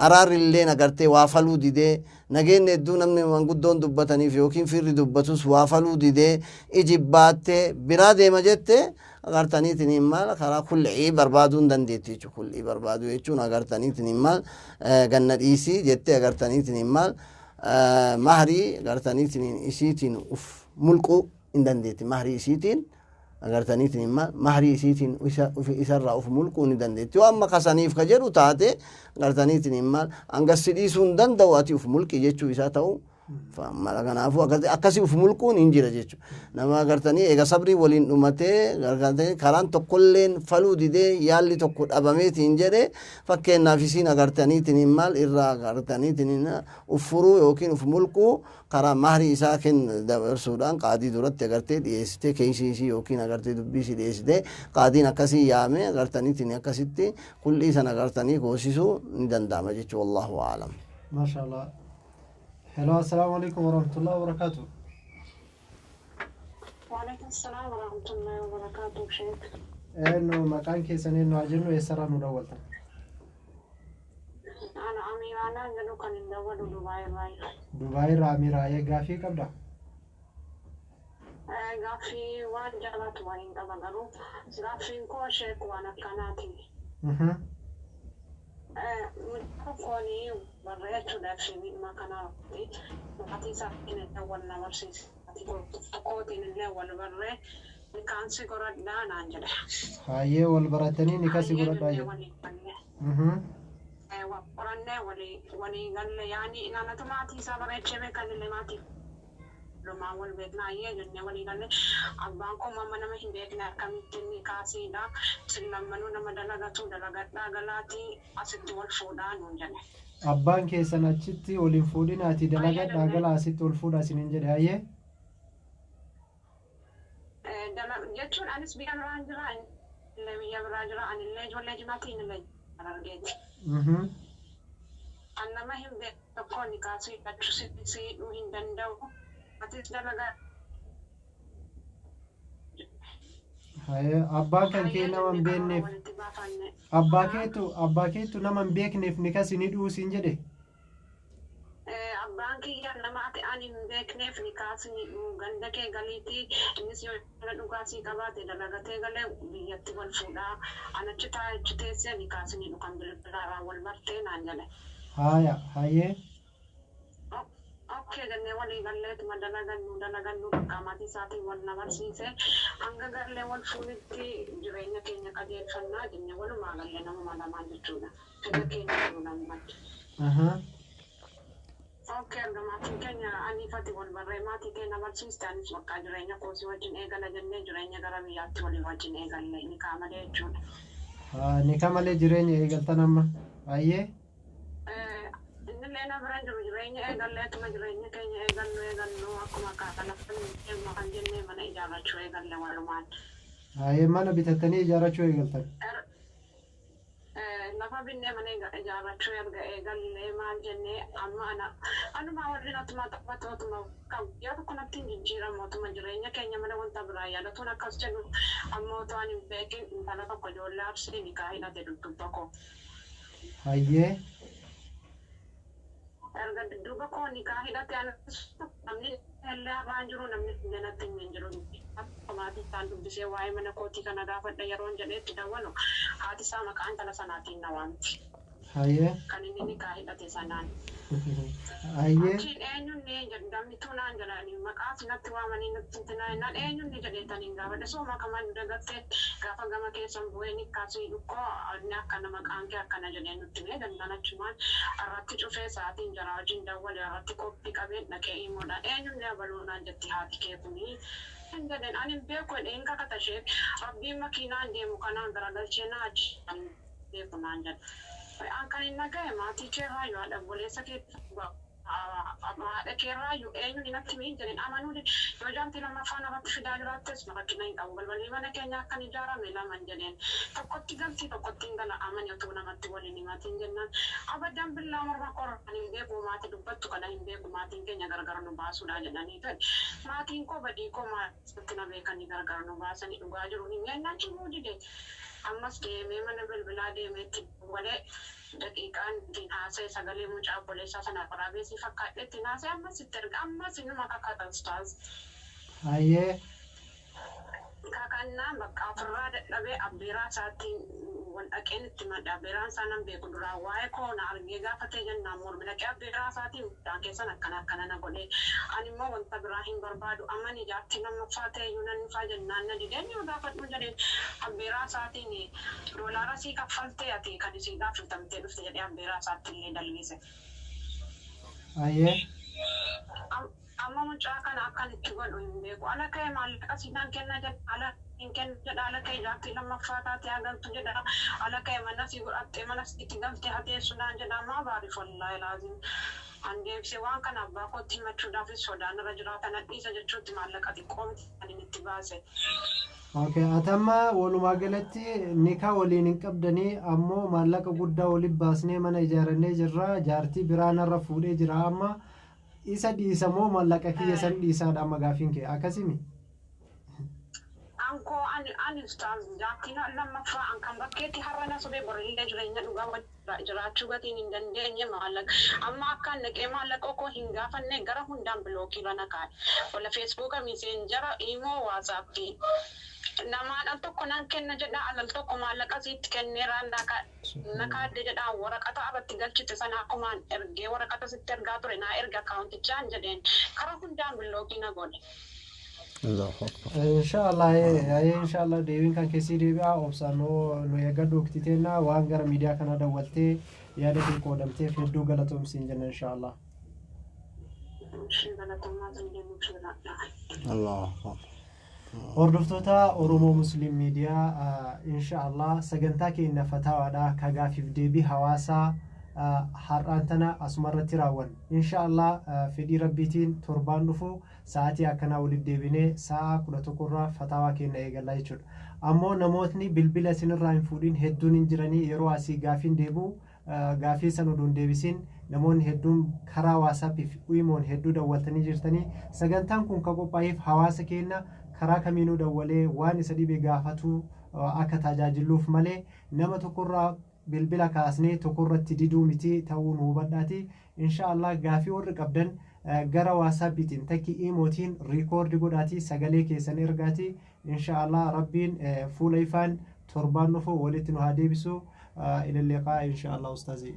araarrillee agartee waa faluu didee nageenni hedduu namni manguddoon dubbataniif yookiin firri dubbatus waa faluu didee ijibbaattee biraa deema jette agartaniitiin maal karaa kul'ii barbaaduu hin dandeetti jechuudha kul'ii barbaaduu jechuun agartaniitiin maal ganna dhiisii jettee agartaniitiin maal mahrii agartaniitiin isiitiin uf mulquu hin dandeetti mahrii isiitiin agartaniitiin maal mahrii isiitiin isarraa uf mulquu hin dandeetti yoo amma kasaniif ka jedhu taate agartaniitiin maal hangassi dhiisuu hin danda'u ati uf mulqii jechuu isaa ta'u mala kanaafuu akkasii uf mulquun hin jira jechuudha nama agartanii eega sabrii waliin dhumatee karaan tokkolleen faluu didee yaalli tokko dhabameetiin jedhe fakkeenyaaf isiin agartaniitiin maal irraa agartaniitiin uf furuu yookiin uf mulquu karaa mahrii isaa dabarsuudhaan qaadii duratti agartee dhiyeessitee keesii isii yookiin agartee dubbii isii dhiyeessitee qaadiin akkasii yaame agartaniitiin akkasitti kul'ii sana agartanii koosisuu ni danda'ama jechuudha wallahu a'lam. Maashaallah. Hello, assalamu alaikum warahmatullahi wabarakatuh. Waalaikum salam warahmatullahi wabarakatuh, Sheikh. No, maqaan keessan eenyu haa jennu eessarraa nu dawwaltan? Ana Amiiraana jedhu kan hin dawwalu Dubaayirraa. Dubaayirraa Amiiraa gaaffii qabda? Gaaffii waan jaalatu waan hin qaba garuu gaaffiin koo Sheikh waan akkanaati. Koni barreechuudhaaf dhimma kanarratti maatii isaa wal na barsiisa. Tokkootiin illee wal barree nikaansi godhadhaa naan jedhe. Hayyee wal baratanii nikasi godhadhaa jedhu. Qorannee walii galle yaani naannatu maatii isaa bareechee beekanillee maatii lumaa wal beeknaayyee jennee walii galle abbaan koo mamma nama hin beekne akkamitti nikaasiidha sillammanuu nama dalagatu dalagadhaa galaatii asitti wal fuudhaa nuun jedhe. Abbaan keessan achitti waliin fuudhinaati dalagadhaa galaa asitti wal fuudhaa isiniin jedhe hayyee? Jechuun anis biyya biraan jira illee biyya biraa jira anillee ijoollee jimaatiin illee argeeti. An nama hin beeku tokko nikaasuu hidhachuu siidhuu hin danda'u. Atis dalagaa. Abbaan kan kee nama hin beekneef abbaa keetu nama hin beekneef nikas ni dhuu siin jedhe? abbaan kiyya nama ati ani hin beekneef ni kaasni ganda kee galiitii innis yoo dhugaasii qabaate dalagatee galee biyyatti wal fuudhaa anachi taa'ichi teessee ni kaasni dhukan bilbilaarraa wal bartee naan jedhe. Hayyee. Okkee jennee walii galleetuma dalagannu bakka maatii isaatiin wal na barsiise hanga gallee wal fuunitti jireenya keenya qajeelfannaa jennee walumaa gallee namuma lamaan jechuudha. Fedha keenya jiru namatti. Okkee erga maatiin keenya aniifati wal barree maatii keenya barsiiste anis bakka jireenya koosii wajjin eegala jennee jireenya gara biyyaatti walii wajjin eegalle ni kaamalee jechuudha. Ni kaamalee jireenya eegaltan amma. Hayyee. Innillee biraan jiru jireenya eegalleetuma jireenya keenya eegallu akkuma kaafalaffan kan jennee mana ijaarrachuu eegalle walumaan. Hayyee mana bitattanii ijaarrachuu eegaltan. Lafa binnee mana ijaarrachuu erga eegallee maal jennee amma anumaa warri natuma taphattootuma kan guyyaa tokko natti hin jijjiiramootuma jireenya keenya mana wanta biraa yaadatuun akkas jedhu ammoo to'an hin beekin intala tokko ijoollee arsii nikaa hidhate dudduuba koo. Hayyee. Erga dudduuba koo nikaa hidhate namni illee afaan jiru namni natti hin jiru. Maatii isaan dubbisee waa'ee mana kootii kana gaafadha yeroon jedhee itti dawwalu haati isaa maqaa intala sanaatiin na waamti. Hayyee. Kan inni nikaa hidhate sanaan. Hayyee. Achiin eenyunnee jedhamni tunaan jedhanii maqaa sinatti waamanii nutti tinaan eenyunni jedheetaniin gaafadha sooma kamaan dagattee gaafa gama keessan bu'ee nikkaasii dhukkoo inni akkana maqaan kee akkana jedhee nutti mee dandanachumaan irratti cufee sa'aatiin jara wajjin dawwale irratti qophii qabeen dhaqee himoodha eenyunnee abaluunaan jetti haati kee kunii. Jedhan ani beeku dheen kakatashee rabbiin makiinaan deemu kanaan garagalchee na achi beeku naan jedha. Kan hin nagaye maatii keerraayyuu haadha obboleessa haadha keerraayyuu eenyuun natti miin jedhin amanuu yoo jaamtii lammaffaa narratti fidaa jiraattes rakkina hin qabu balbalii mana keenya akkan ijaarame laman jedheen tokkotti galtii tokkotti hin gala amani otuu namatti waliin himaatiin jennaan abadan billaa morma qorran hin beeku maatii dubbattu kana hin beeku maatiin keenya gargar nu baasuudha jedhanii ta'e maatiin koo badii koo maatiitti na beekanii gargar nu baasanii dhugaa jiru hin yennaan cimuu dide ammas deemee mana bilbilaa deemeetti walee daqiiqaan ittiin haasa'e sagalee mucaa obboleessaa sanaa qaraabeesii fakkaadhe ittiin haasa'e ammas itti erga ammas innuma kakkaatastaas. Hayyee. Kakannaan bakka ofirraa dadhabee abbeeraa isaatiin wal dhaqeen itti madda abbeeraan isaa nan beeku duraa waa'ee koo na argee gaafatee jennaan mormi dhaqee abbeeraa isaatiin mucaan keessan akkana na godhee ani immoo wanta biraa hin barbaadu amma ni jaartii lammaffaa ta'e iyyuu nan dhufaa jennaan na dideen yoo gaafadhu jedheen abbeeraa isaatiin doolaara sii kaffaltee ati kan isiidhaaf fitamtee dhufte jedhee abbeeraa isaatti illee dalgise. Hayyee. Amma mucaa kana akkan itti godhu hin beeku ala ka'e maallaqa siinaan kenna jedha ala hin kenna jedha ala ka'e jaartii lammaffaa taatee hagaltu jedha ala ka'e mana sii godhattee mana itti galtee hateessunaan jedha ammaa baariif wallaahi laazim an deebisee waan kana abbaa kootti himachuudhaafis sodaan irra jiraatan adhiisa jechuutti maallaqa xiqqoomti kan inni itti baase. Atamma walumaa galatti nikaa waliin hin qabdanii ammoo maallaqa guddaa waliin baasnee mana ijaarannee jirra jaartii biraanarra fuudhee jira amma isa dhiisa moo maallaqa kiyya san dhiisaadha amma gaafiin kee akkasimi. Ankoo ani ustaaz jaartiin lammaffaa an kan bakkeetti har'ana sobee borillee jireenya dhugaa jiraachuu gatiin hin dandeenye maallaqa amma akkaan naqee maallaqa koo hin gaafanne gara hundaan bilookiirra naqaadha wala feesbuuka miseenjara imoo waatsaappii. Namaan tokko nan kenna jedha alal tokko maallaqa sitti kenneeraan nakaadde jedha waraqata irratti galchite sana akkumaan ergee waraqata sitti ergaa ture naa erga akaawuntichaan jedheen karaa hundaan bilookii na godhe. Inshallah deebiin kan keessii deebi'a obsaan nu eeggadhu uktiteenna waan gara miidiyaa kana dawwaltee yaada kee qoodamteef hedduu galatoomsiin jenna inshallah. Hordoftoota Oromoo Musliim Miidiyaa inshallah sagantaa keenya fataawaadha ka gaafiif deebii hawaasaa har'aan tana asumarratti raawwanna inshallah fedhii rabbiitiin torbaan dhufu sa'aatii akkanaa walitti deebinee sa'a 11 irraa fataawaa keenya eegallaa jechuudha. Ammoo namootni bilbila isinirraa hin fuudhin hedduun hin jiranii yeroo asii gaafiin deebi'u gaafii san oduun deebisiin namoonni hedduun karaa waasaapii fi uimoon hedduu dawwaltanii jirtanii sagantaan kun ka qophaa'eef hawaasa keenya karaa kamiinuu dawwalee waan isa dhibe gaafatu akka tajaajiluuf malee nama tokkorraa bilbila kaasnee tokkorratti diduu miti ta'uu nu hubadhaati inshaallah gaafii warri qabdan gara waasaapiitiin takki imootiin riikoordi godhaatii sagalee keessan ergaatii inshaallah rabbiin fuula ifaan torbaan dhufu walitti nu haa deebisu ila liqaa inshaallah ustaazii.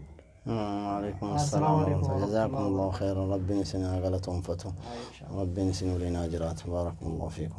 وعليكم السلام ورحمة الله. جزاكم الله خيرا. ربي نسينا غلطهم فتو. ربي نسينا لنا أجرات. بارك الله فيكم.